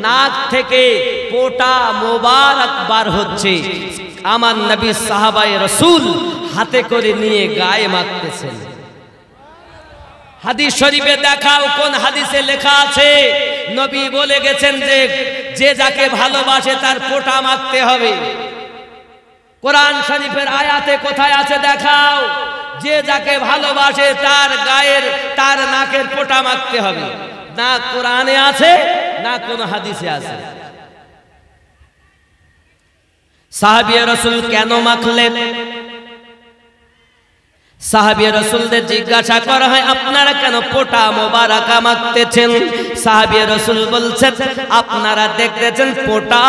নাক থেকে পোটা মোবারক বার হচ্ছে, আমার নবী সাহাবায়ে রাসূল হাতে করে নিয়ে গায়ে মাখতেছেন। হাদিস শরীফে দেখাও, কোন হাদিসে লেখা আছে? নবী বলে গেছেন যে যে যাকে ভালোবাসে তার পোটা মাখতে হবে। কোরআন শরীফের আয়াতে কোথায় আছে দেখাও? যে যাকে ভালোবাসে তার গায়ের, তার নাকের পোটা মাখতে হবে। না কোরআনে আছে, না কোন হাদিসে আছে। সাহাবিয়ে রাসূল কেন মাখলেন? সাহাবিয়ে রাসূলদের জিজ্ঞাসা করা হয়, আপনারা কেন পোটা মোবারক মাখতেছেন? সাহাবিয়ে রাসূল বলছেন, আপনারা দেখতেছেন পোটা,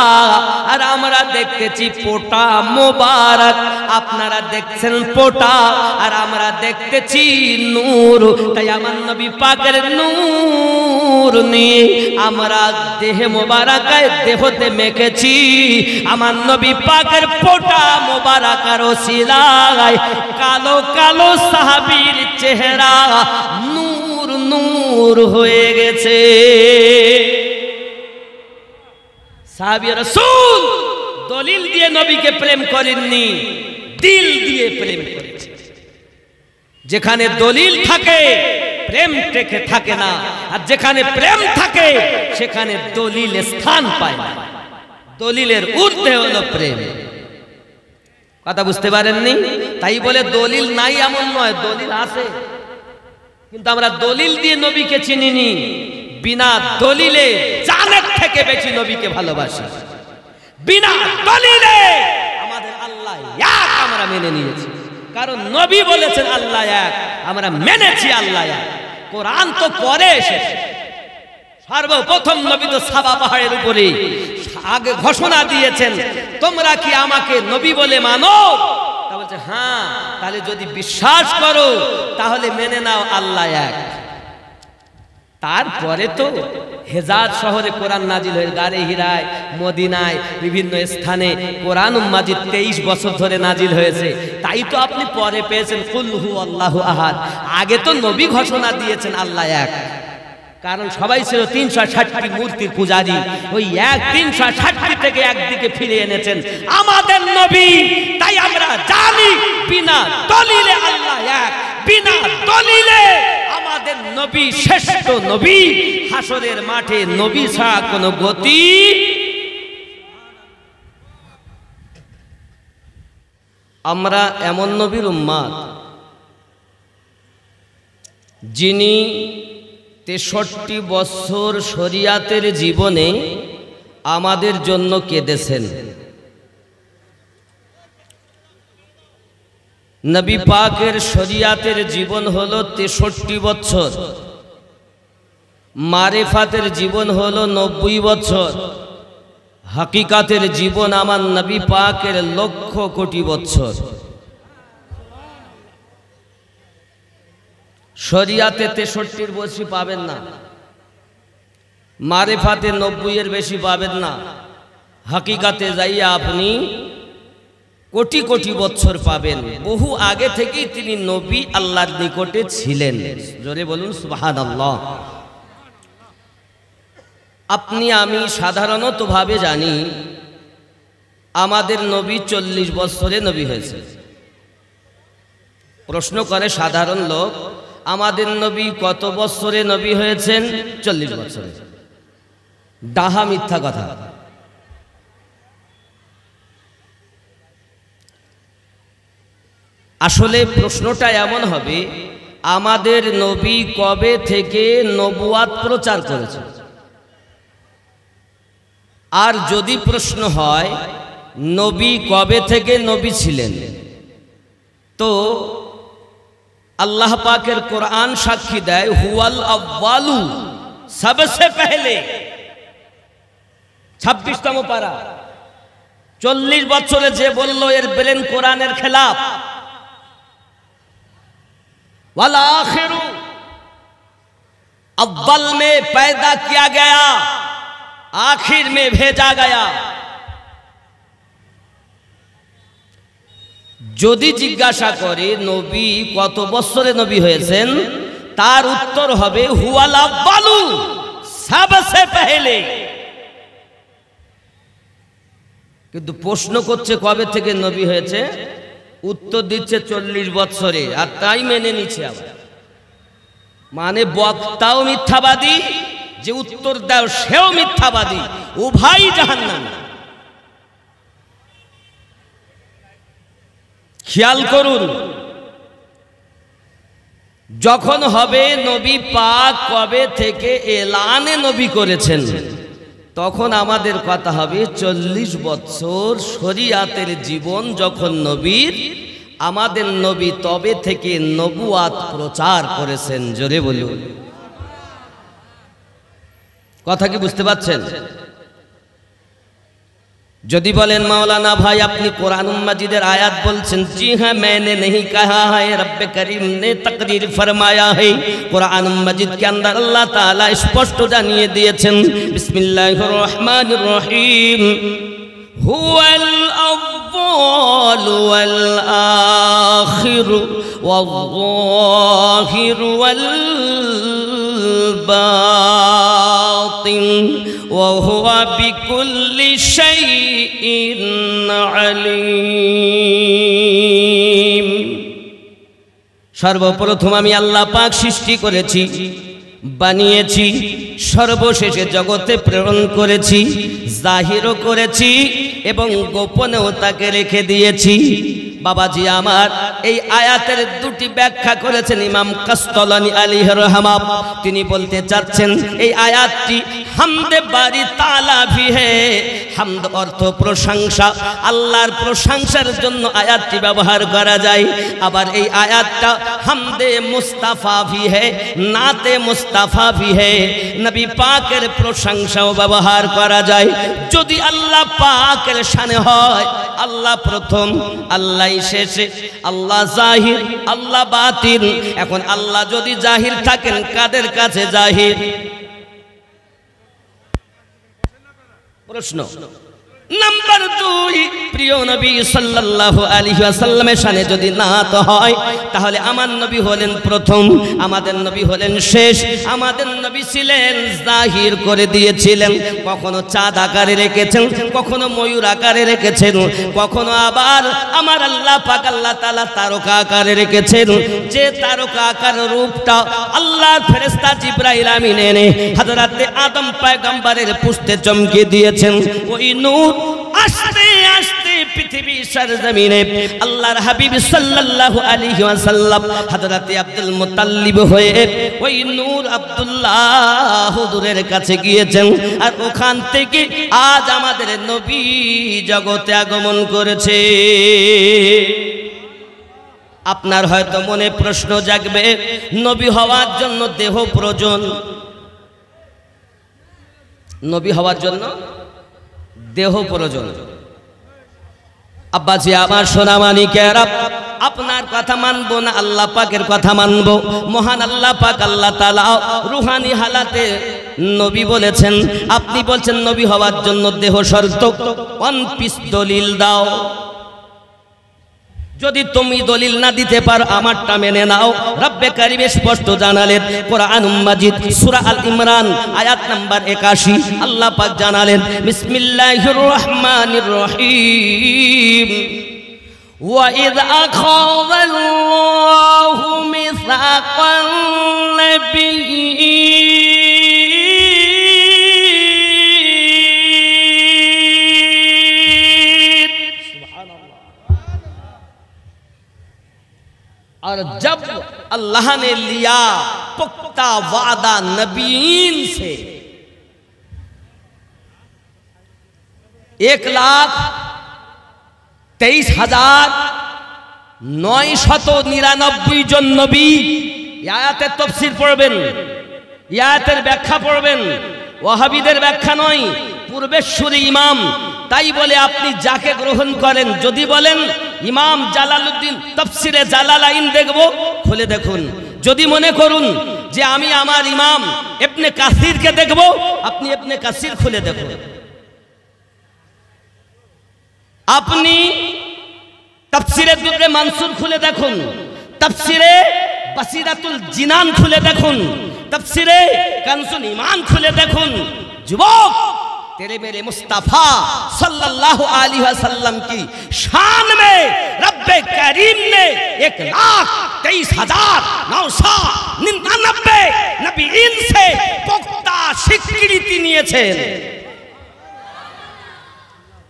আর আমরা দেখতেছি পোটা মোবারক। আপনারা দেখছেন পোটা, আর আমরা দেখতেছি নূর। তাই আমার নবী পাকের নূর নিয়ে আমরা দেহে মোবারকায় দেহতে মেখেছি। আমার নবী পাকের পোটা মোবারকার ওসিলায় কালো কালো সাহাবীর চেহারা নূর নূর হয়ে গেছে। সাহাবী রাসূল দলিল দিয়ে নবীকে প্রেম করেননি, দিল দিয়ে প্রেম করেছেন। যেখানে দলিল থাকে প্রেম টেকে থাকে না, আর যেখানে প্রেম থাকে সেখানে দলিল স্থান পায় না। দলিলের ঊর্ধ্বে হলো প্রেম। কথা বুঝতে পারেননি? তাই বলে দলিল নাই এমন নয়, দলিল আছে, কিন্তু আমরা দলিল দিয়ে নবীকে চিনিনি। বিনা দলিলে জানের থেকে বেশি নবীকে ভালোবাসি। বিনা দলিলে আমাদের আল্লাহ এক আমরা মেনে নিয়েছি, কারণ নবী বলেছেন আল্লাহ এক, আমরা মেনেছি আল্লাহ এক। কোরআন তো পরে এসেছে, সর্বপ্রথম নবী তো সাবা পাহাড়ের উপরে আগে ঘোষণা দিয়েছেন, তোমরা কি আমাকে নবী বলে মানো? তা বলছে হ্যাঁ। তাহলে যদি বিশ্বাস করো তাহলে মেনে নাও আল্লাহ এক। তারপরে তো হেজাজ শহরে কোরআন নাজিল হয়ে, গারে হিরায়, মদিনায়, বিভিন্ন স্থানে কোরআন মাজিদ 23 বছর ধরে নাজিল হয়েছে। তাই তো আপনি পরে পেয়েছেন কুল হু আল্লাহু আহাদ। আগে তো নবী ঘোষণা দিয়েছেন আল্লাহ এক, কারণ সবাই ছিল 360টি মূর্তির পূজারী। ওই 360টি থেকে একদিকে ফিরে এনেছেন আমাদের নবী। তাই আমরা জানি বিনা দলিলে আল্লাহ এক, বিনা দলিলে আমাদের নবী শ্রেষ্ঠ নবী। হাসরের মাঠে নবী ছাড়া কোনো গতি। আমরা এমন নবীর উম্মত যিনি 63 বছর শরিয়াতের জীবনে আমাদের জন্য কেঁদেছেন। নবী পাকের শরিয়াতের জীবন হলো 63 বছর, মারিফাতের জীবন হলো 90 বছর, হাকিকাতের জীবন আমার নবী পাকের লক্ষ কোটি বছর। শরিয়াতে 63-র বেশি পাবেন না, মারিফাতে 90-এর বেশি পাবেন না, হাকিকাতে যাইয়া আপনি কোটি কোটি বছর পাবেন। বহু আগে থেকেই তিনি নবী আল্লাহর নিকটে ছিলেন। জোরে বলুন সুবহানাল্লাহ। আপনি আমি সাধারণত ভাবে জানি আমাদের নবী 40 বছরে নবী হয়েছে। প্রশ্ন করে সাধারণ লোক, আমাদের নবী কত বছরে নবী হয়েছেন? 40 বছরে। ডাহা মিথ্যা কথা। আসলে প্রশ্নটা এমন হবে, আমাদের নবী কবে থেকে নবুয়াত প্রচার করেছে? আর যদি প্রশ্ন হয় নবী কবে থেকে নবী ছিলেন, তো আল্লাহ পাকের কোরআন সাক্ষী দেয় হুয়াল আউয়ালু, সবসে পহলে। 26তম পারা। 40 বছরে যে বলল এর ব্রেন কোরআনের খেলাফ। ওয়াল আখিরু, अव्वल में पैदा किया गया, आखिर में भेजा गया। যদি জিজ্ঞাসা করে নবী কত বছরে নবী হয়েছেন, তার উত্তর হবে হুয়াল আব্বালু, সবসে পহলে। কিন্তু প্রশ্ন করছে কবে থেকে নবী হয়েছে, উত্তর দিচ্ছে 40 বছরে, আর তাই মেনে নিচ্ছে আবার। মানে বক্তাও মিথ্যাবাদী, যে উত্তর দাও সেও মিথ্যাবাদী, উভয় জাহান্নামী। খেয়াল করুন, যখন হবে নবী পাক কবে থেকে এলানে নবী করেছেন, তখন আমাদের কথা হবে 40 বছর শরীয়তের জীবন যখন নবীর, আমাদের নবী তবে থেকে নবুয়াত প্রচার করেছেন। জোরে বলুন, কথা কি বুঝতে পারছেন? যদি বলেন মাওলানা ভাই আপনি কোরআন মাজিদের আয়াত বলছেন, জি হ্যাঁ मैंने नहीं कहा है, रब करीम ने तकरीर फरमाया है। कुरान मजिद के अंदर अल्लाह ताला स्पष्ट जानिए दिएছেন, बिस्मिल्लाहिर रहमानिर रहीम, हुवल अव्वल वल आखिर वल ज़ाहिर वल बातिन وهو بكل شيء عليم। সর্বপ্রথম আমি আল্লাহ পাক সৃষ্টি করেছি, বানিয়েছি, সর্বশেষে জগতে প্রেরণ করেছি, জাহিরও করেছি এবং গোপনেও তাকে রেখে দিয়েছি। বাবাজি আমার এই আয়াতের দুটি ব্যাখ্যা করেছেন ইমাম কাসতালানী আলাইহির রহমাত। তিনি বলতে চাচ্ছেন এই আয়াতটি হামদে বারি তাআলা ভি হে, হামদ অর্থ প্রশংসা, আল্লাহর প্রশংসার জন্য আয়াতটি ব্যবহার করা যায়। আবার এই আয়াতটা হামদে মুস্তাফা ভি হে, নাতে মুস্তাফা ভি হে, নবী পাকের প্রশংসাও ব্যবহার করা যায়। যদি আল্লাহ পাকের শানে হয়, আল্লাহ প্রথম, আল্লাহ শেষে, আল্লাহ জাহির, আল্লাহ বাতিন। এখন আল্লাহ যদি জাহির থাকেন, কাদের কাছে জাহির? প্রশ্ন নাম্বার 2, প্রিয় নবী সাল্লাল্লাহু আলাইহি ওয়াসাল্লামের শানে যদি নাত হয়, তাহলে আমার নবী হলেন প্রথম, আমাদের নবী হলেন শেষ। আমাদের নবী ছিলেন জাহির করে দিয়েছিলেন, কখনো চাঁদ আকারে রেখেছেন, কখনো ময়ূর আকারে রেখেছেন, কখনো আবার আমার আল্লাহ পাক আল্লাহ তাআলা তারকা আকারে রেখেছেন। যে তারকা আকারের রূপটা আল্লাহর ফেরেশতা জিবরাইল আমিন এনে হযরতে আদম পয়গম্বরের পুস্তে চমকে দিয়েছেন। ওই নূর আস্তে আস্তে পৃথিবী সরজমিনে আল্লাহর হাবিব সাল্লাল্লাহু আলাইহি ওয়াসাল্লাম হযরতে আব্দুল মুত্তালিব হয়ে ওই নূর আব্দুল্লাহ হুজুরের কাছে গিয়েছেন, আর ওখান থেকে আজ আমাদের নবী জগতে আগমন করেছে। আপনার হয়তো মনে প্রশ্ন জাগবে, নবী হওয়ার জন্য দেহ প্রয়োজন, নবী হওয়ার জন্য দেহ প্রয়োজন। আব্বাজি আমার সোনা মানিকেরা, আপনার কথা মানবো না আল্লাহ পাকের কথা মানবো? মহান আল্লাহ পাক আল্লাহ তাআলা রুহানি হালাতে নবী বলেছেন, আপনি বলছেন নবী হওয়ার জন্য দেহ শর্ত। ওয়ান পিস দলিল দাও। যদি তুমি দলিল না দিতে পারো, আমারটা মেনে নাও। রব্বে কারীম স্পষ্ট জানালেন কোরআন মাজিদ সূরা আল ইমরান আয়াত নাম্বার 81, আল্লাহ পাক জানালেন বিসমিল্লাহির রহমানির রহিম, ওয়া ইয আখাযাল্লাহু মিসাকান নাবিয়্যিন और जब अल्लाह ने लिया पुख्ता वादा नबीन से 1,23,999 জন নবী। আয়াতের তাফসীর পড়বেন, আয়াতের ব্যাখ্যা পড়বেন, ওয়াহাবীদের ব্যাখ্যা নয়, পূর্বেশ্বরী ইমাম। তাই বলে আপনি যাকে গ্রহণ করেন, যদি বলেন ইমাম জালালউদ্দিন তাফসিরে জালালাইন দেখব, খুলে দেখুন। যদি মনে করুন যে যে আমি আমার ইমাম ইবনে কাসিরকে দেখব, আপনি ইবনে কাসির খুলে দেখুন, আপনি তাফসিরে দুররে মানসুর খুলে দেখুন, তাফসিরে বাসিরাতুল জিনান খুলে দেখুন, তাফসিরে কানজুল ঈমান খুলে দেখুন। যুবক, तेरे मेरे मुस्तफा सल्लल्लाहु अलैहि वसल्लम की शान में रब्बे करीम ने 1,23,999 नबीन से पुख्ता स्वीकृति নিয়েছেন।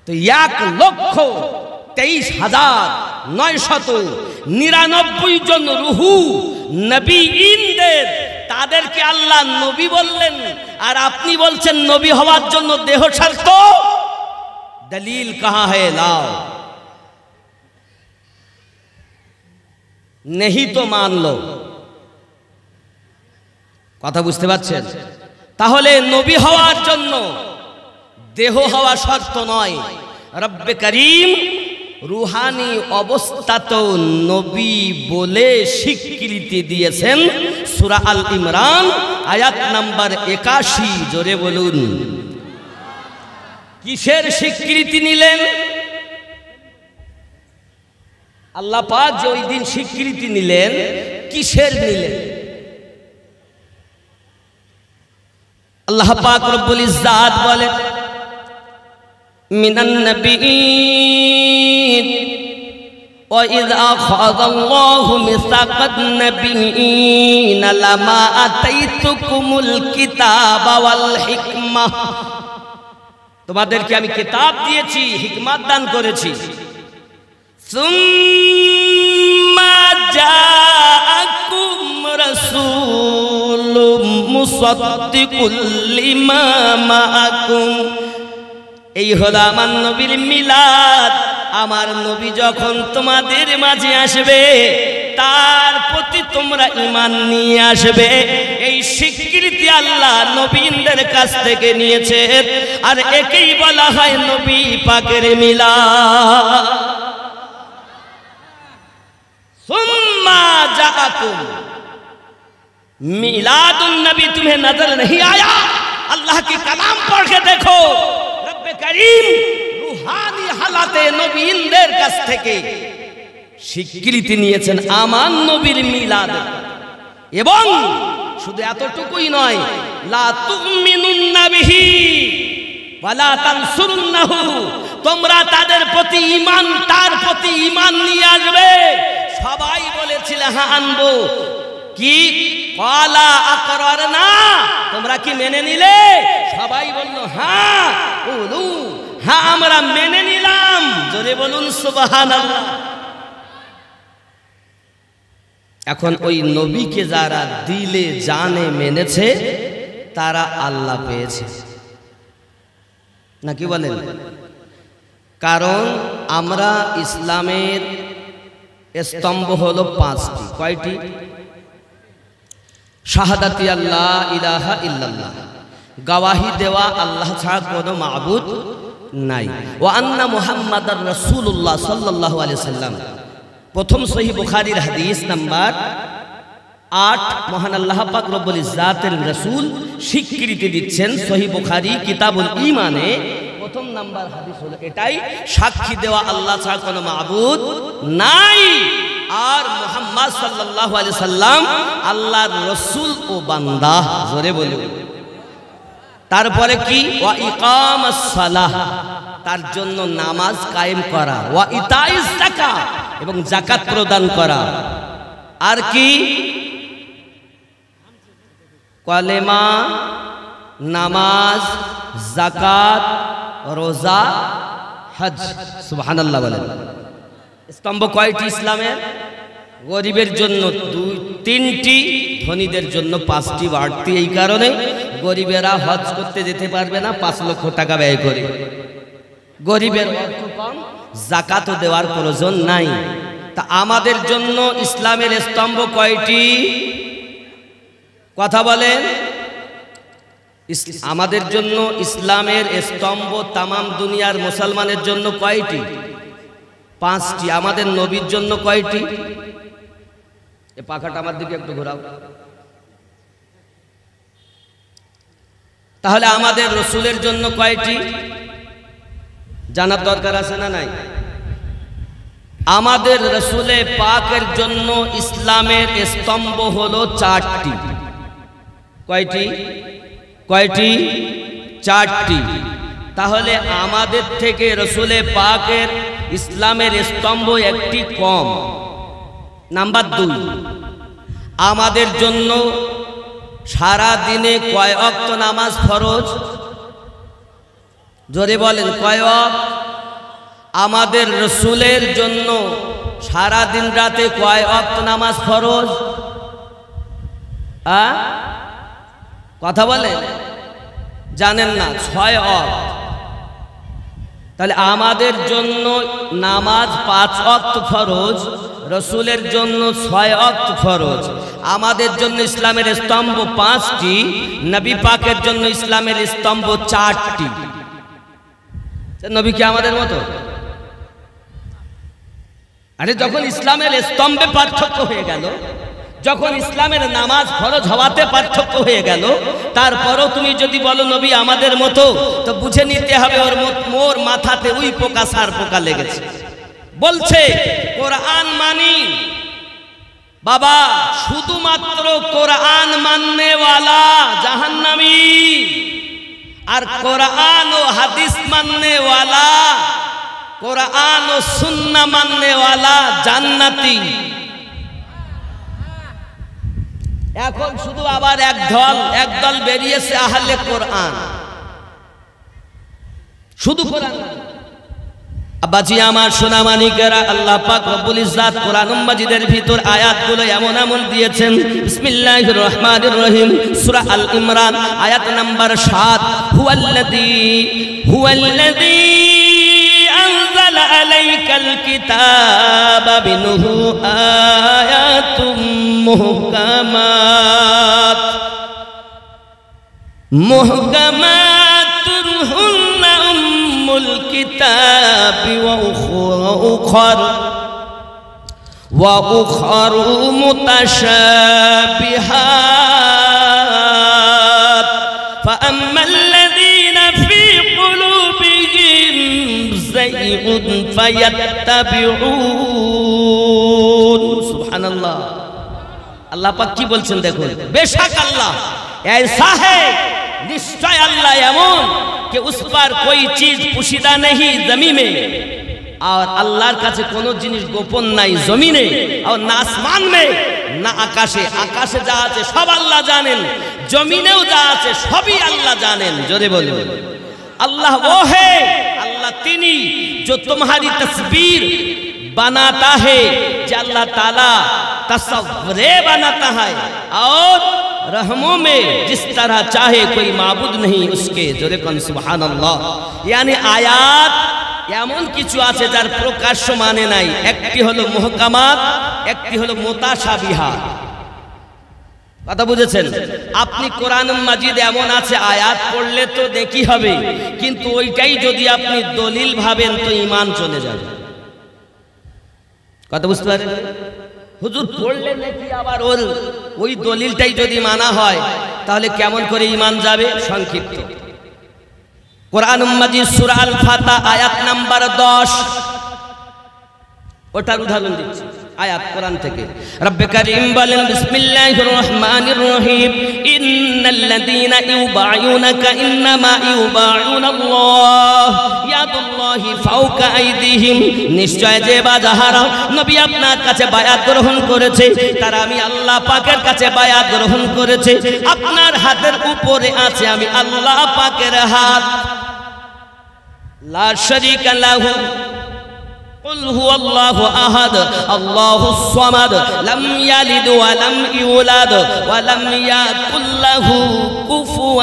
তো 1,23,999 জন রুহু নবীনদের, তাদেরকে আল্লাহ নবী বললেন, আর আপনি বলছেন নবী হওয়ার জন্য দেহ শর্ত। দলিল কাহা है লাও, नहीं তো মান লো। কথা বুঝতে পারছেন? তাহলে নবী হওয়ার জন্য দেহ হওয়া শর্ত নয়। রব্বে করিম রুহানি অবস্থাতেও নবী বলে স্বীকৃতি দিয়েছেন। সূরা আল ইমরান আয়াত নাম্বার 81, জোরে বলুন। কিসের স্বীকৃতি নিলেন? আল্লাহ পাক যে ওই দিন স্বীকৃতি নিলেন, কিসের নিলেন? আল্লাহ পাক রব্বুল ইজ্জাত বলেন, মিনান নবিয়্যিন ওয়া ইয আখাযাল্লাহু মিসাকান নবিয়্যিন লামা আতাইতুকুমুল কিতাবা ওয়াল হিকমাহ, তোমাদেরকে আমি কিতাব দিয়েছি, হিকমত দান করেছি। সুম্মা জাআকুম রাসূলুম মুসাদ্দিকুল লিমা মাআকুম, এই হলো আমার নবীর মিলাদ। আমার নবী যখন তোমাদের মাঝে আসবে, তার প্রতি তোমরা ঈমান নিয়ে আসবে। এই স্বীকৃতি আল্লাহ নবীদের কাছ থেকে নিয়েছে, আর একেই বলা হয় নবী পাকের মিলাদ। সুম্মা জাআকুম मिलादुन नबी, तुम्हें नजर नहीं आया? अल्लाह की कलाम पढ़ के देखो, रब्बे करीम रूहानी हालाते नबीनদের কাছ থেকে স্বীকৃতি নিয়েছেন আমার নবীর মিলাদ। এবং শুধু এতটুকুই নয়, লা তুমিনুন্না বিহি ওয়ালা তানসুরুন্নাহু, তোমরা তাদের প্রতি ঈমান, তার প্রতি ঈমান নিয়ে আসবে। সবাই বলেছিল হ্যাঁ আনবো, কি ক্বালা আকরারনা, তোমরা কি মেনে নিলে? সবাই বলল হ্যাঁ। কুলু, হ্যাঁ আমরা মেনে নিলাম। জোরে বলুন সুবহানাল্লাহ। এখন ওই নবীকে যারা দিলে জানে মেনেছে, তারা আল্লাহ পেয়েছে, নাকি বলেন? কারণ আমরা ইসলামের স্তম্ভ হলো 5টি। কয়টি? শাহাদাতি আল্লাহ ইলাহা ইল্লাল্লাহ, গওয়াহি দেওয়া আল্লাহ ছাড়া কোনো মাবুদ নাই, ওয়া আন্না মুহাম্মাদার রাসূলুল্লাহ সাল্লাল্লাহু আলাইহি সাল্লাম। প্রথম সহিহ বুখারীর হাদিস নাম্বার 8, মহান আল্লাহ পাক রব্বুল ইজ্জাতের রাসূল স্বীকৃতি দিচ্ছেন সহিহ বুখারী কিতাবুল ঈমানে প্রথম নাম্বার হাদিস হলো এটাই, সাক্ষী দেওয়া আল্লাহ ছাড়া কোনো মাবুদ নাই, আর মুহাম্মদ সাল্লাল্লাহু আলাইহি সাল্লাম আল্লাহর রাসূল ও বান্দা। জোরে বলুন। তারপরে কি? ওয়া ইকামাস সালাহ, তার জন্য নামাজ কায়েম করা, ওয়া ইতাইজ যাকাত, এবং যাকাত প্রদান করা। আর কি? কলেমা, নামাজ, যাকাত, রোজা, হজ। সুবহানাল্লাহ বলেন। স্তম্ভ কয়টি ইসলামের? গরিবের জন্য 3টি, ধনীদের জন্য 5টি বাড়তি। এই কারণে গরিবেরা হজ করতে যেতে পারবে না 5 লক্ষ টাকা ব্যয় করে। গরিবের অর্থ কম, যাকাতও দেওয়ার প্রয়োজন নাই। তা আমাদের জন্য ইসলামের স্তম্ভ কয়টি? কথা বলেন। আমাদের জন্য ইসলামের স্তম্ভ তামাম দুনিয়ার মুসলমানের জন্য কয়টি? 5টি। আমাদের নবীর জন্য কয়টি? এ পাখাটা আমার দিকে একটু ঘোরাও। তাহলে আমাদের রসুলের জন্য কয়টি জানার দরকার আছে না নাই? আমাদের রসুলে পাকের জন্য ইসলামের স্তম্ভ হলো চারটি। কয়টি? কয়টি? চারটি। তাহলে আমাদের থেকে রসুলে পাকের ইসলামের স্তম্ভ একটি কম। নাম্বার 2, আমাদের জন্য সারা দিনে কয় ওয়াক্ত নামাজ ফরজ? জোরে বলেন, কয় ওয়াক্ত? আমাদের রসুলের জন্য সারা দিন রাতে কয় ওয়াক্ত নামাজ ফরজ? কথা বলেন, জানেন না? 6 ওয়াক্ত। তাহলে আমাদের জন্য নামাজ 5 ওয়াক্ত ফরজ, রসুলের জন্য 6 ওয়াক্ত ফরজ। আমাদের জন্য ইসলামের স্তম্ভ 5টি, নবী পাকের জন্য ইসলামের স্তম্ভ 4টি। নবী কি আমাদের মতো? আরে যখন ইসলামের স্তম্ভে পার্থক্য হয়ে গেল, যখন ইসলামের নামাজ ফরজ হওয়াতে পার্থক্য হয়ে গেল, তারপরও তুমি যদি বলো নবী আমাদের মতো, তো বুঝে নিতে হবে ওর মাথাতে উই পোকা সার পোকা লেগেছে। বলছে কোরআন মানি বাবা, শুধুমাত্র কোরআন মাননেওয়ালা জাহান্নামী, আর কোরআন ও হাদিস মাননেওয়ালা, কোরআন ও সুন্নাহ মাননেওয়ালা জান্নাতি। এখন শুধু আবার একদল বেরিয়েছে আহলে কোরআন, শুধু কোরআন। আব্বাজি আমার সোনা মানিকেরা, আল্লাহ পাক রব্বুল ইজ্জাত কোরআন মাজিদের ভিতর আয়াতগুলো এমন এমন দিয়েছেন। বিসমিল্লাহির রহমানির রহিম, সূরা আল ইমরান আয়াত নাম্বার 7, হুয়াল্লাযী আনজালা আলাইকাল কিতাবা মিনহু আয়াতুম মুহকামাতুন হুন্না উম্মুল কিতাবি ওয়া উখরা মুতাশাবিহাত ফাআম্মাল্লাযীনা ফী কুলুবিহিম যায়গুন ফায়াত্তাবিউন। সুবহানাল্লাহ। আল্লাহ পাক কি বলছেন দেখুন, বেশক আল্লাহ ऐसा है, निश्चय अल्लाह एमन कि उस पर कोई चीज पुशीदा नहीं जमीन में, और अल्लाहर काছে কোনো জিনিস গোপন নাই জমিনে, और না আসমান में না আকাশে। আকাশে যা আছে সব আল্লাহ জানেন, জমিনেও যা আছে সবই আল্লাহ জানেন। জোরে বলুন अल्लाह वो है, अल्लाह तिनी जो तुम्हारी तस्वीर बनाता है, जो अल्लाह ताला तस्वीरें बनाता है, और रहमों में जिस तरह चाहे कोई माबूद नहीं उसके। जोरे कौन सुबहान अल्लाह। यानी आयात এমন কিছু আছে যার প্রকাশ্য মানে নাই। একটি হলো মুহকামাত, একটি হলো মুতাশাবিহাত। কথা বুঝেছেন? আপনি কোরআন মাজিদ এমন আছে আয়াত পড়লে তো দেখি হবে, কিন্তু ওইটাই যদি আপনি দলিল ভাবেন তো ঈমান চলে যাবে। কথা বুঝতে পারেন? হুজুর পড়লে নাকি আবার ওই দলিলটাই যদি মানা হয় তাহলে কেমন করে ঈমান যাবে? সংক্ষিপ্ত কোরআন মাজিদ সূরা আল ফাতহা আয়াত নাম্বার 10, ওটার উদাহরণ দিচ্ছি। আয়াত কোরআন থেকে রব্বে কারীম বলেন, বিসমিল্লাহির রহমানির রহিম, ইন্নাল্লাযীনা ইউবায়ুনাকা ইন্নামা ইউবায়ুনাল্লাহ ইয়াদুল্লাহি ফাওকা আইদিহিম। নিশ্চয় যে বা যাহারা নবী আপনার কাছে বায়াত গ্রহণ করেছে তারা আমি আল্লাহ পাকের কাছে বায়াত গ্রহণ করেছে। আপনার হাতের উপরে আছে আমি আল্লাহ পাকের হাত। লা শারীকা লাহু قل هو الله أحد الله الصمد لم يلد ولم يولد ولم يكن له كفوا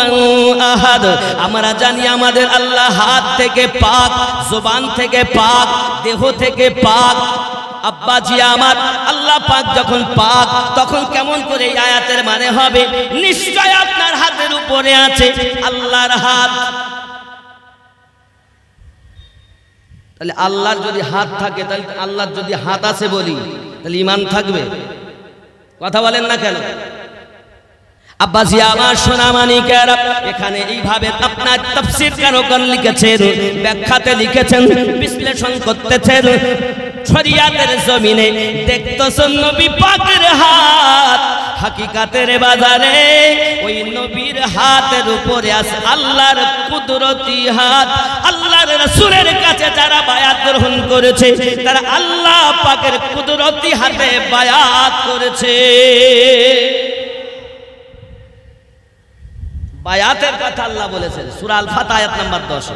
أحد। আমরা জানি আমাদের আল্লাহ হাত থেকে পাক, জবান থেকে পাক, দেহ থেকে পাক। আব্বাজি আমার, আল্লাহ পাক যখন পাক তখন কেমন করে এই আয়াতের মানে হবে? নিশ্চয় আপনার হাতের উপরে আছে আল্লাহর হাত। তাহলে আল্লাহর যদি হাত থাকে, তাহলে আল্লাহর যদি হাত আছে বলি তাহলে ঈমান থাকবে? কথা বলেন না কেন? আব্বাজি আমার সোনা মানিকেরা, এখানে এইভাবে আপনার তাফসীর কারকগণ লিখেছেন, ব্যাখ্যাতে লিখেছেন, বিশ্লেষণ করতেছেন। শরিয়াতের জমিনে দেখতেছেন নবী পাকের হাত, হাকিকাতের বাজারে ওই নবীর হাতের উপরে আছে আল্লাহর কুদরতি হাত। আল্লাহর রাসূলের কাছে যারা বায়াত গ্রহণ করেছে তারা আল্লাহ পাকের কুদরতি হাতে বায়াত করেছে। বায়াতের কথা আল্লাহ বলেছেন সূরা আল ফাত আয়াত নাম্বার 10।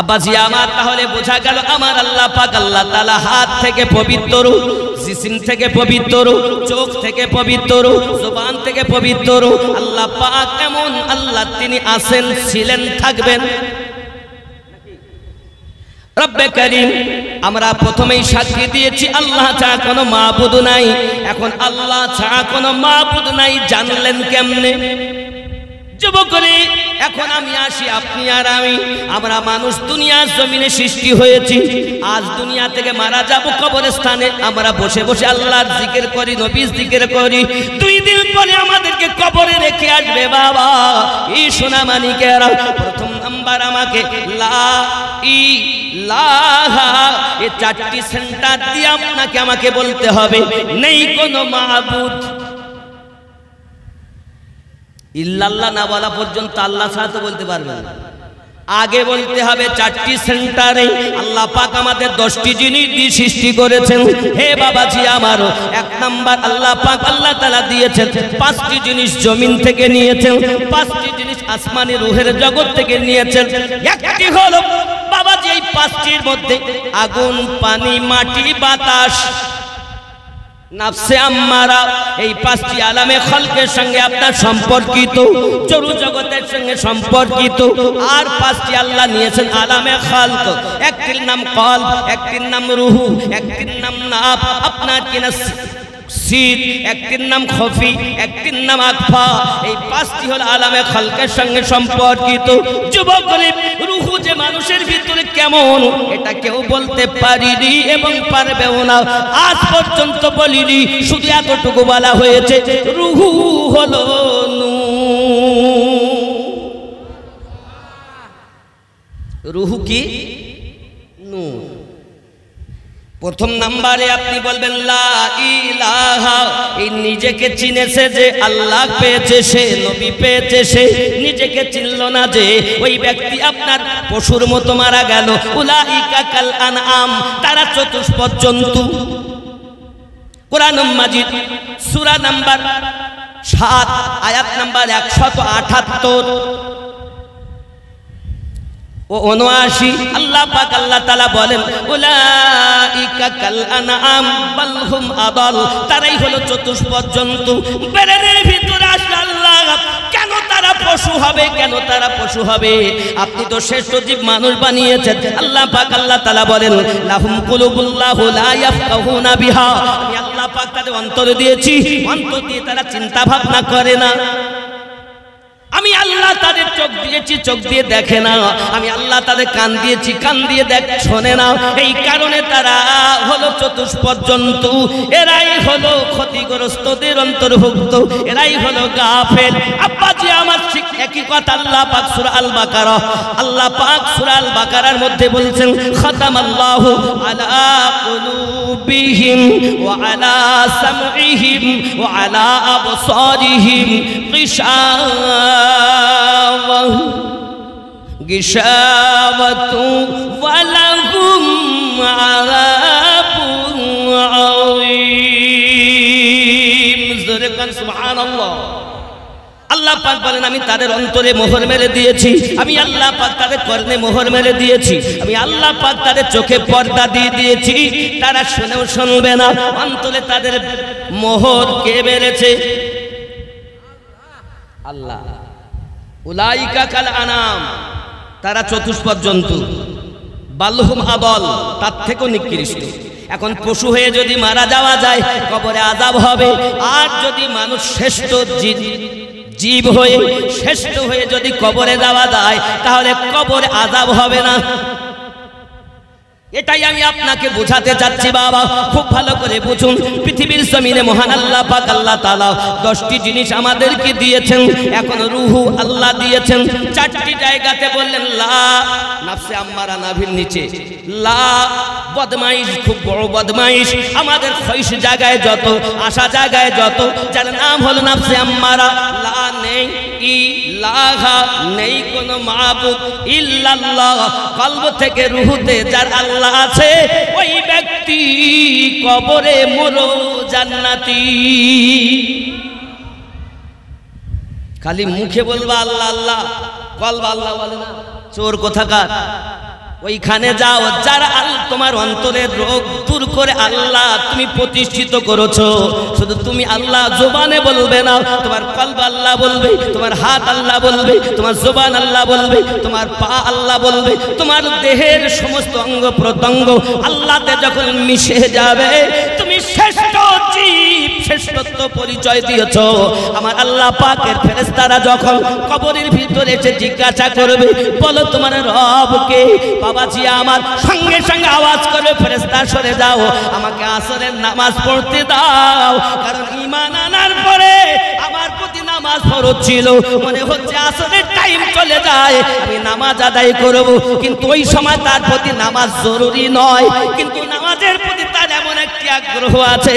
আব্বাজি আমার, তাহলে বোঝা গেল আমার আল্লাহ পাক আল্লাহ তাআলা হাত থেকে পবিত্র, জিসিম থেকে পবিত্র, চোখ থেকে পবিত্র, জবান থেকে পবিত্র। আল্লাহ পাক এমন আল্লাহ, তিনি আছেন, ছিলেন, থাকবেন। রব্বে করিম, আমরা প্রথমেই সাক্ষী দিয়েছি আল্লাহ ছাড়া কোনো মাবুদ নাই। এখন আল্লাহ ছাড়া কোনো মাবুদ নাই জানলেন কেমনে? যুবকরে, এখন আমি আসি, আপনি আর আমি, আমরা মানুষ দুনিয়ার জমিনে সৃষ্টি হয়েছি। আজ দুনিয়া থেকে মারা যাব, কবরস্থানে আমরা বসে বসে আল্লাহর জিকির করি, নবীর জিকির করি। 2 দিন পরে আমাদেরকে কবরে রেখে আসবে বাবা। এই সোনা মানিকেরা, প্রথম নাম্বার আমাকে লা ইলাহা, এই 4টি সেন্টার দিয়ে আপনাকে আমাকে বলতে হবে নেই কোনো মাবুদ। ইল্লাল্লাহ না বলা পর্যন্ত আল্লাহ ছাড়া তো বলতে পারবেন না। আগে বলতে হবে 4টি সেন্টারে আল্লাহ পাক আমাদের 10টি জিনিস দিয়ে সৃষ্টি করেছেন। হে বাবাজি আমারও, 1 নাম্বার আল্লাহ পাক আল্লাহ তাআলা দিয়েছেন 5টি জিনিস জমিন থেকে নিয়েছেন, 5টি জিনিস আসমানি রূহের জগৎ থেকে নিয়েছেন। একটি হলো বাবাজি এই 5টির মধ্যে আগুন, পানি, মাটি, বাতাস, নাফসে আম্মারা, এই 5টি আলামে খলকের সঙ্গে আপনার সম্পর্কিত, জরু জগতের সঙ্গে সম্পর্কিত। আর 5টি আল্লাহ নিয়েছেন আলামে খলক। একটির নাম কলব, একটির নাম রুহু, একটির নাম নাফ, আপনার কিনা সির, একটির নাম খফি, একটির নাম আকফা। এই 5টি হল আলামে খলকের সঙ্গে সম্পর্কিত। যুবক, রুহু যে মানুষের ভিতরে কেমন এটা কেউ বলতে পারিনি এবং পারবেও না। আজ পর্যন্ত বলিনি, শুধু এতটুকু বলা হয়েছে রুহু হলো রুহু কি? নূর। প্রথম নাম্বারে আপনি বলবেন লা ইলাহা, এই নিজেকে চিনেছে যে আল্লাহ পেয়েছে, সে নবী পেয়েছে, সে নিজেকে চিনল না যে ওই ব্যক্তি আপনার পশুর মতো মারা গেল। উলাইকা কাল আনআম, তারা চতুষ্পদ জন্তু। কোরআন মাজিদ সূরা নাম্বার 7 আয়াত নাম্বার 178 ও 79 আল্লাহ পাক আল্লাহ তাআলা বলেন উলাইকা কাল আনআম বাল হুম আদাল, তারাই হলো চতুষ্পদ জন্তু। বেরেনের ভিতরে আসলে আল্লাহ কেন তারা পশু হবে, কেন তারা পশু হবে? আপনি তো শ্রেষ্ঠ জীব মানুষ বানিয়েছেন। আল্লাহ পাক আল্লাহ তাআলা বলেন লাহুম কুলুবুল্লাহু লা ইয়াফকাহুনা বিহা, আমি আল্লাহ পাক তাদের অন্তর দিয়েছি, অন্তর দিয়ে তারা চিন্তা ভাবনা করে না। আমি আল্লাহ তাদের চোখ দিয়েছি, চোখ দিয়ে দেখে না। আমি আল্লাহ তাদের কান দিয়েছি, কান দিয়ে শোনে না। এই কারণে তারা হলো চতুষ্পদ জন্তু। এরাই হলো ক্ষতিগ্রস্তদের অন্তর্ভুক্ত, এরাই হলো গাফেল। আব্বাজি আমার ঠিক একই কথা আল্লাহ পাক সূরা আল বাকারা, আল্লাহ পাক সূরা আল বাকারার মধ্যে বলছেন খাতামাল্লাহু আলা কুলুবিহিম ওয়া আলা সামঈহিম ওয়া আলা আবসারিহিম গিশাওয়াতু ওয়া লাহুম আযাবুন আযীম। জোরে কান সুবহানাল্লাহ। আল্লাহ পাক বলেন আমি তাদের অন্তরে মোহর মেরে দিয়েছি, আমি আল্লাহ পাক তাদের কর্ণে মোহর মেরে দিয়েছি, আমি আল্লাহ পাক তাদের চোখে পর্দা দিয়ে দিয়েছি। তারা শুনেও শুনবে না, অন্তরে তাদের মোহর কে মেরেছে? আল্লাহ। উলাইকা কাল আনাম, তারা চতুষ্পদ জন্তু। বালহুম আদল, তার থেকেও নিকৃষ্ট। এখন পশু হয়ে যদি মারা যাওয়া যায় কবরে আযাব হবে, আর যদি মানুষ শ্রেষ্ঠ জীব হয়ে শ্রেষ্ঠ হয়ে যদি কবরে যাওয়া যায় তাহলে কবরে আযাব হবে না। এটাই আমি আপনাকে বোঝাতে চাচ্ছি বাবা, খুব ভালো করে বুঝুন। পৃথিবীর জমিনে মহান আল্লাহ পাক আল্লাহ তাআলা 10টি জিনিস আমাদেরকে দিয়েছেন, এখন রুহু আল্লাহ দিয়েছেন 4টি জায়গাতে বললেন লা, নাফসে আম্মারা নাভির নিচে লা, বদমাইশ, খুব বড় বদমাইশ, আমাদের খৈশ জায়গায় যত, আশা জায়গায় যত, যার নাম হলো নাফসে আম্মারা, লা নেই, ইলাহা নেই কোনো মাবুদ ইল্লাল্লাহ, কলব থেকে রুহুতে যার আল্লাহ আছে ওই ব্যক্তি কবরে মরো জান্নাতি। খালি মুখে বলবা আল্লাহ আল্লাহ, কলব আল্লাহ বলে না, চোর কোথাকার। ওইখানে যাও, যারা তোমার অন্তরের রোগ দূর করে আল্লাহ তুমি প্রতিষ্ঠিত করেছো। শুধু তুমি আল্লাহ জবানে বলবে না, তোমার কলব আল্লাহ বলবে, তোমার হাত আল্লাহ বলবে, তোমার জবান আল্লাহ বলবে, তোমার পা আল্লাহ বলবে, তোমার দেহের সমস্ত অঙ্গ প্রত্যঙ্গ আল্লাহতে যখন মিশে যাবে, তুমি শ্রেষ্ঠ জীব, শ্রেষ্ঠত্ব পরিচয় দিয়েছো। আমার আল্লাহ পাকের ফেরেশতারা যখন কবরের ভিতরে এসে জিজ্ঞাসা করবে, বলো তোমার রবকে, বাবাজি আমার সঙ্গে সঙ্গে আওয়াজ করে ফেরেশতা সরে যাও, আমাকে আসরের নামাজ পড়তে দাও, কারণ ঈমান আনার পরে আমার প্রতি নামাজ ফরজ ছিল, মনে হচ্ছে আসরের টাইম চলে যায়, আমি নামাজ আদায় করব, কিন্তু ওই সময় তার প্রতি নামাজ জরুরি নয়, কিন্তু নামাজের প্রতি তার এমন একটি আগ্রহ আছে,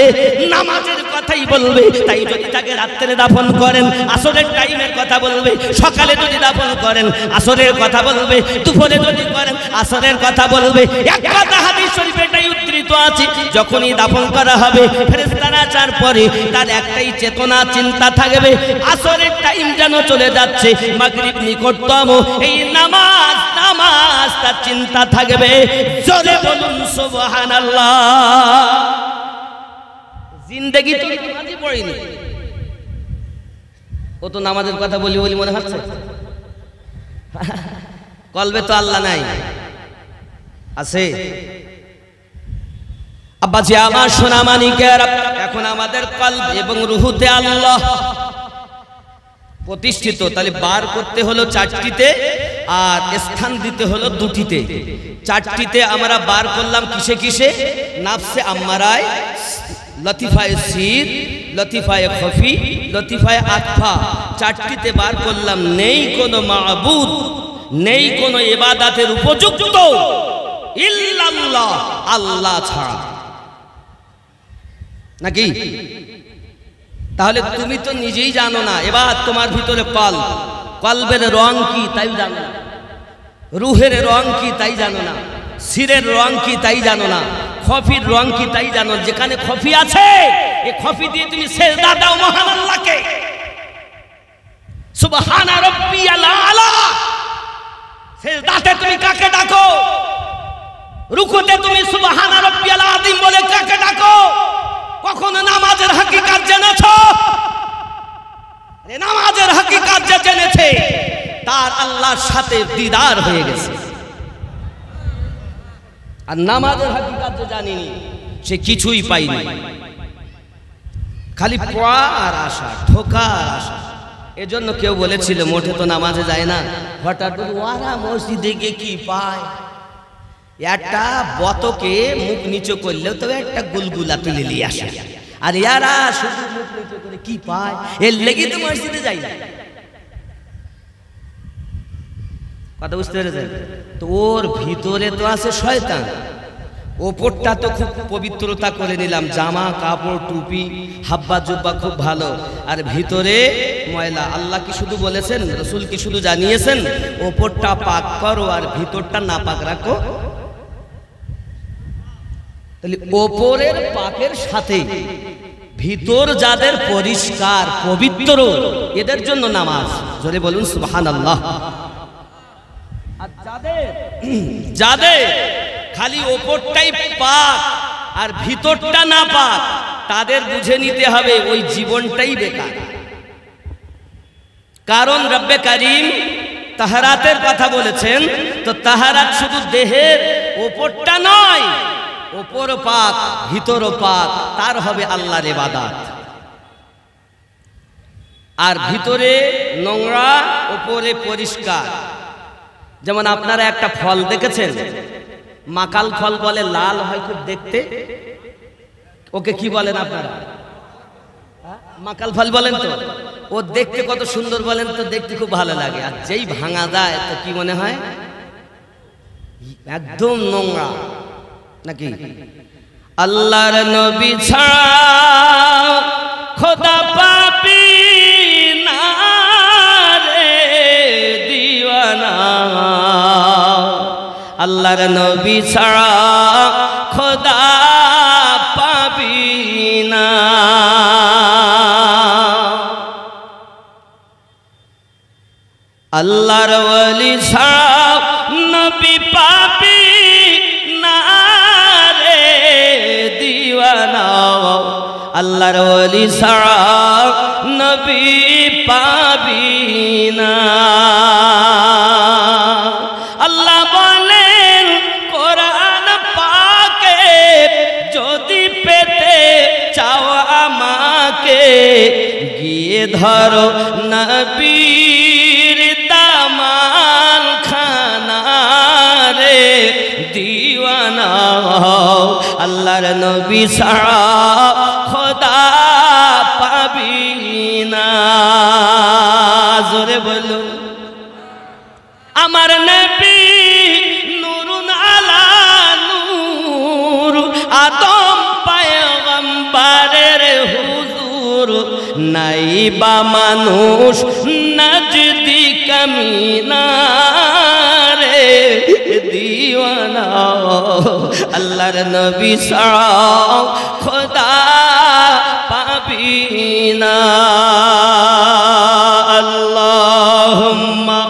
নামাজের কথাই বলবে। তাই যদি তাকে রাত্রে দাফন করেন আসরের টাইমের কথা বলবে, সকালে যদি দাফন করেন আসরের কথা বলবে, দুপুরে যদি করেন আসরের কথা বলবে। এক কথা হাদিস শরীফে এটাই উদ্ধৃত আছে, যখনই দাফন করা হবে ফেরেশতারা আসার পরে তার একটাই চেতনা চিন্তা থাকবে, আসরের টাইম যেন চলে যাচ্ছে, মাগরিব নিকটতম, এই নামাজ নামাজ তার চিন্তা থাকবে। জোরে বলুন সুবহানাল্লাহ। জিন্দেগি তো নামাজই পড়িনি, ও তো নামাজের কথা বলি বলি মনে হচ্ছে, কলবে তো আল্লাহ নাই, আছে? আব্বাজি আমার সোনা মানিকের, এখন আমাদের কলব এবং রুহুতে আল্লাহ প্রতিষ্ঠিত, তাহলে বার করতে হলো 4টিতে আর স্থান দিতে হলো 2টিতে। 4টিতে আমরা বার করলাম কিসে কিসে? নাফসে আম্মারায়, লতিফায়ে সির, লতিফায়ে খফি, লতিফায়ে আকফা, 4টিতে বার করলাম। নেই কোনো মাবুদ, নেই কোনো ইবাদতের উপযুক্ত ইল্লাল্লাহ, আল্লাহ ছাড়া, নাকি? তাহলে তুমি তো নিজেই জানো না, এবার তোমার ভিতরে কলবের রং কি তাই জানো না, রুহের রং কি তাই জানো না, সিরের রং কি তাই জানো না, খফির রং কি তাই জানো। যেখানে খফি আছে এই খফি দিয়ে তুমি সেজদা দাও মহান আল্লাহকে, সুবহানা রাব্বিয়াল আলা। সেজদাতে তুমি কাকে ডাকো? রুকুতে তুমি সুবহানা রাব্বিয়াল আযীম বলে কাকে ডাকো? কখনো নামাজের হাকিকাত জেনেছো? নামাজের হাকিকাত যে জেনেছে তার আল্লাহর সাথে দিদার হয়ে গেছে, আর নামাজের হাকিকাত যে জানিনি সে কিছুই পাইনি, খালি পড়া আর আশা, ঠোকা আর আশা। এজন্য কেউ বলেছিল মোটে তো নামাজে যায় না, হঠাৎ ওরা মসজিদে গিয়ে কি পায়, একটা বতকে মুখ নিচু করলেও তবে একটা গুলগুলা তুলে নিয়ে আসে, আর ইয়ারা শুধু মুখ নিচু করে কি পায়, এর লেগে তো মসজিদে যায় না। কথা বুঝতে পেরেছেন? তো ওর ভিতরে তো আছে শয়তান, ওপরটা তো খুব পবিত্রতা করে নিলাম, জামা কাপড় টুপি হাব্বা জুব্বা খুব ভালো, আর ভিতরে ময়লা। আল্লাহ কি শুধু বলেছেন, রসুল কি শুধু জানিয়েছেন ওপরটা পাক করো আর ভিতরটা না পাক রাখো? তাহলে ওপরের পাকের সাথে ভিতর যাদের পরিষ্কার পবিত্র এদের জন্য নামাজ। জোরে বলুন সুবহানাল্লাহ। আর যাদের খালি ওপরটাই পাক আর ভিতরটা না পাক, তাদের বুঝে নিতে হবে ওই জীবনটাই বেকার। কারণ রব্বে কারীম তাহারাতের কথা বলেছেন, তো তাহারাত শুধু দেহের ওপরটা নয়, ওপর পাক ভিতর পাক, তার হবে আল্লাহর ইবাদত। আর ভিতরে নোংরা ওপরে পরিষ্কার। যেমন আপনারা একটা ফল দেখেছেন, মাকাল ফল বলে, লাল হয় খুব দেখতে, ওকে কি বলেন আপনারা? মাকাল ফল বলেন তো? ও দেখতে কত সুন্দর বলেন তো, দেখতে খুব ভালো লাগে। আর যেই ভাঙা যায় তো কি মনে হয়? একদম নোংরা নাকি? আল্লাহর নবী ছাড়া খোদা পাবি না রে দিওয়ানা, আল্লাহর নবী ছাড়া খোদা পাবি না। আল্লাহর ওলি ছাড়া নবী পাবি না রে দিওয়ানা, আল্লাহর ওলি ছাড়া নবী পাবি না। আল্লাহ বলেন কোরআন পাকে, যদি পেতে চাও আমাকে, গিয়ে ধরো নবীর দামান খানা রে দিওয়ানা, আল্লাহর নবী ছাড়া খোদা পাবি না। জোরে বলো। আমার নবী নূরুন আলা নূর, আদম পয়গম্বরের হুজুর, নাইবা মানুষ নজদি কামিনা রে দিওয়ানা, আল্লাহর নবী ছাড়া খোদা পাবি না। আল্লাহুম্মা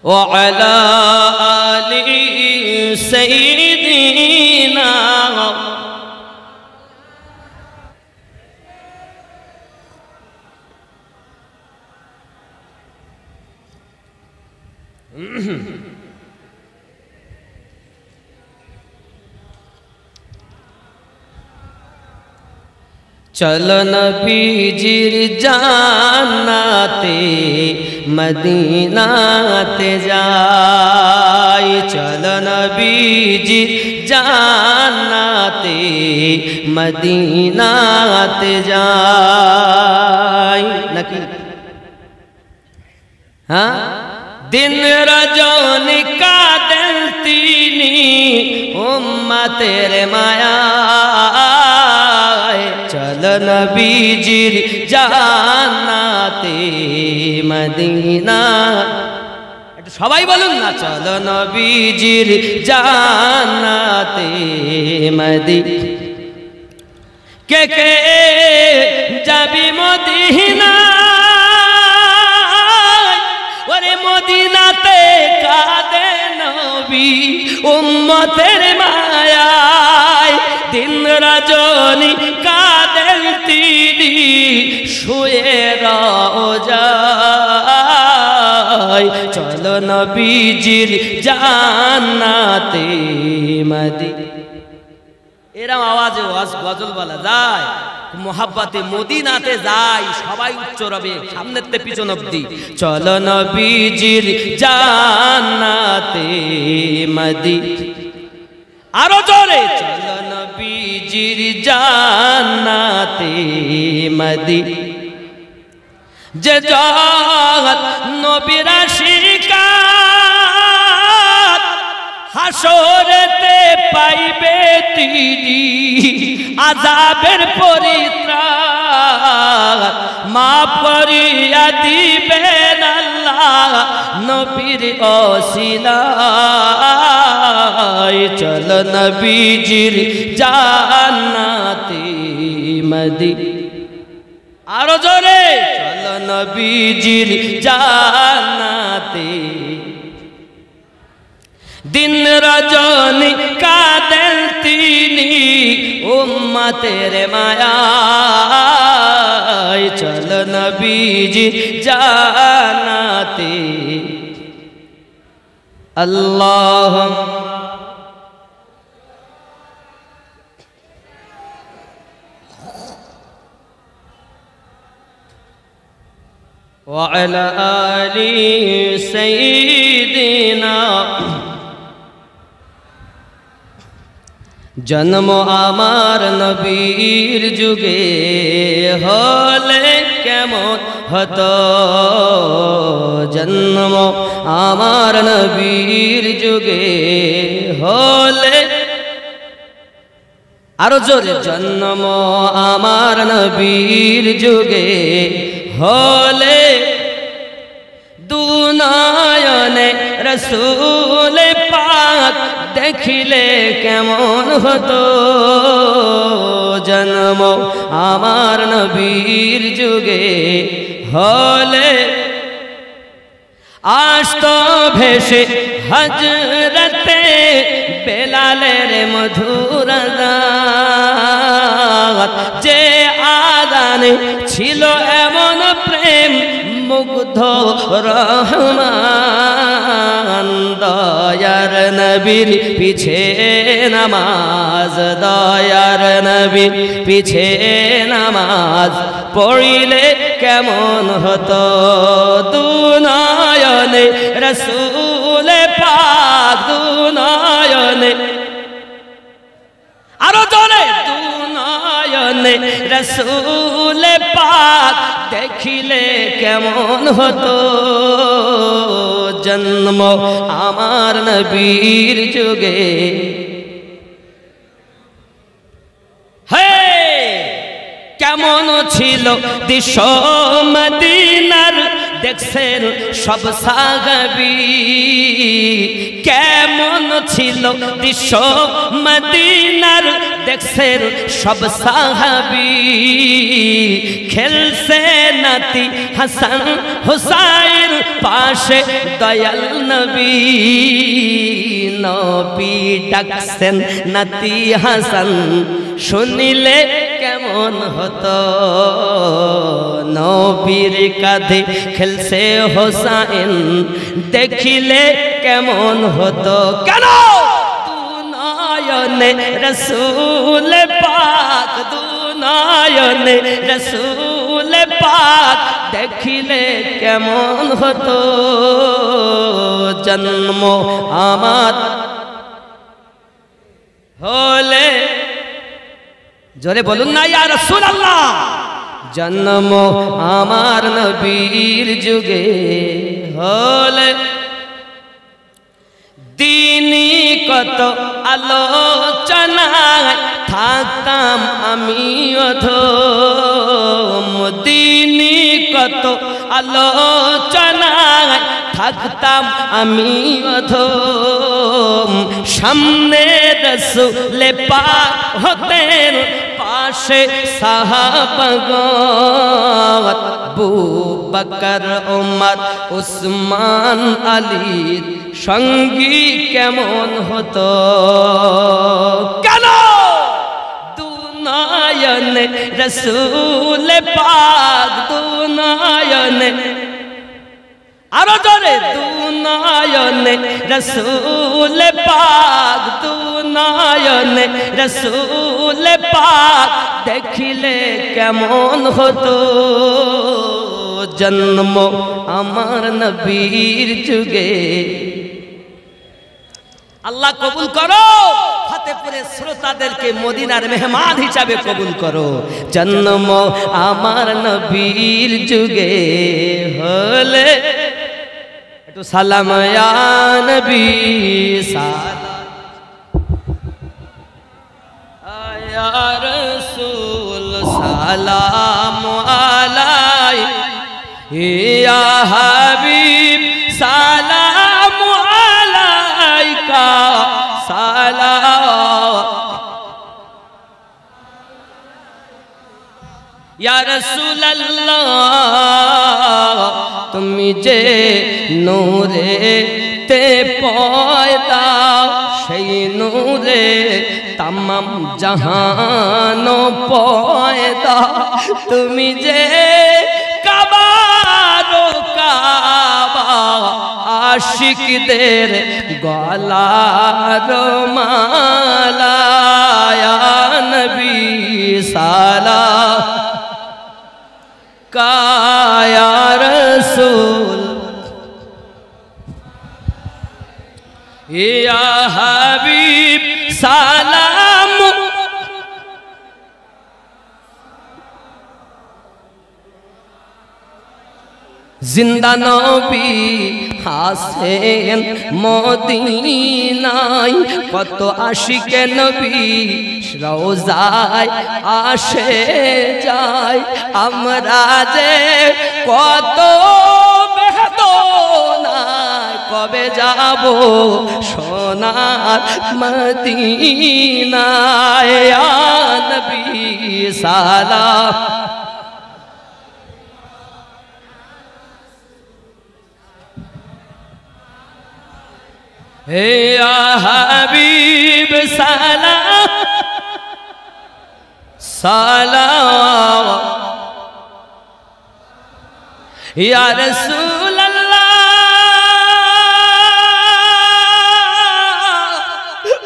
وعلى آل سيدنا চলো নবীজির জান্নাতে মদিনাতে যাই, চলো নবীজির জান্নাতে মদিনাতে যাই নাকি? হ্যাঁ, দিন রজনী কাঁদেন তিনি উম্মতের মায়ায়, চলো নবীজির জান্নাতে মদিনা। একটু সবাই বলুন না, চলো নবীজির জান্নাতে মদিনা। কে কে যাবি মদিনা? ওরে মদিনাতে কাঁদে নবী উম্মতের মায়ায়, দিন রজনী কাঁদেন তিনি শুয়ে রওজায়, চলো নবীজির জান্নাতে মদিনা। এরম আওয়াজে গজল বলা যায়, মোহাব্বতে মদিনাতে যাই, সবাই উচ্চ রবে সামনের তে পিছন অব্দি। চলো নবীজির জান্নাতে মদিনা, আরো জোরে চলো নবীজির জান্নাতে মদিনা। যে জগৎ নবীর আশিকাত হাসরেতে পাইবে তিনি আযাবের পরিত্রাণ, মাফ করিয়া দিবেন আল্লাহ নবীর ওসিলায়, চলো নবীজির জান্নাতে মদিনা। আরো জোরে চলো নবীজির জান্নাতে। দিন রজনী কাঁদেন তিনি উম্মতের মায়ায়, চলো নবীজির জান্নাতে। আল্লাহ وعلى آل سيدنا जन्म आमार नबीर जुगे हले केमन हतो जन्म आमार नबीर जुगे हले आरो जोरे जन्म आमार नबीर जुगे हले दुनायने रसूल पाक देखिले केमन हतो जन्म आमार नबीर जुगे हले आस्तो भेषे हजरते बेलालेर मधुर गान जे आगाने छिलो एमन प्रेम मुग्ध रहमान दयार नबीर पीछे नमाज दयार नबीर पीछे नमाज पढ़िले केमन हतो दुनयने रसूल पाक दुनयने आरो जोरे दुनयने रसूल पाक देखिले केमन हतो जन्म आमार नबीर जुगे हे केमन छिलो दिशो मदीनार देखছেন सब साहाबी केमन छिलो दिशो मदीनार देखছেন सब साहाबी खेलছে नाती हसन हुसैन पाशे दयाल नबी नबी डाकছেন नाती हसन শুনিলে কেমন হতো নবীর কাঁধে খেলছে হোসাইন দেখিলে কেমন হতো কেন দুনয়নে রসূল পাক দুনয়নে রসূল পাক দেখিলে কেমন হতো জন্ম আমার হলে जोरे बोलूं ना या रसूल अल्लाह जन्म आमार नबीर जुगे हले दीनी कत आलोचनाय थाकताम आमी अधम दीनी कत आलोचनाय থাকতাম আমি অধম সামনে রাসূল পাক হতেন পাশে সাহাবাগণ আবু বকর ওমর উসমান আলীর সঙ্গী কেমন হতো কেন দুনয়নে রাসূল পাক দুনয়নে आरो जोरे दुनयने रसूल पाक दुनयने रसूल पाक देखिले केमन हतो जन्म आमार नबीर जुगे अल्लाह कबूल करो फतेहपुरे श्रोतादेरके मदिनार मेहमान हिसाबे कबूल करो जन्म आमार नबीर जुगे हले तो सलाम या नबी सलाम या रसूल सलाम अलैहि या हबीब सलाम अलैका सलाम या रसूल अल्लाह तुमी जे नूरे ते पयदा সেই নূরে तमाम जहान पयदा तुमी जे काबारो काबा आशिकदेर गलार माला या नबी साला का या জিন্দা নবী হাসেন মদিনায়, কত আশিকে নবী রওজায় আসে যায়। আমরা যে কত বেদনায় কবে যাব সোনার মদিনায়। ইয়া নবী সালাম, হে ইয়া হাবিব সালাম সালাম, ইয়া রাসূলুল্লাহ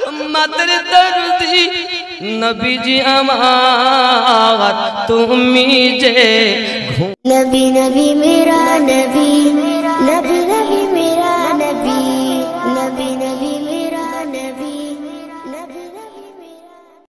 উম্মতের দরদি নবীজি আমার, তুমি যে नबी नबी मेरा नबी।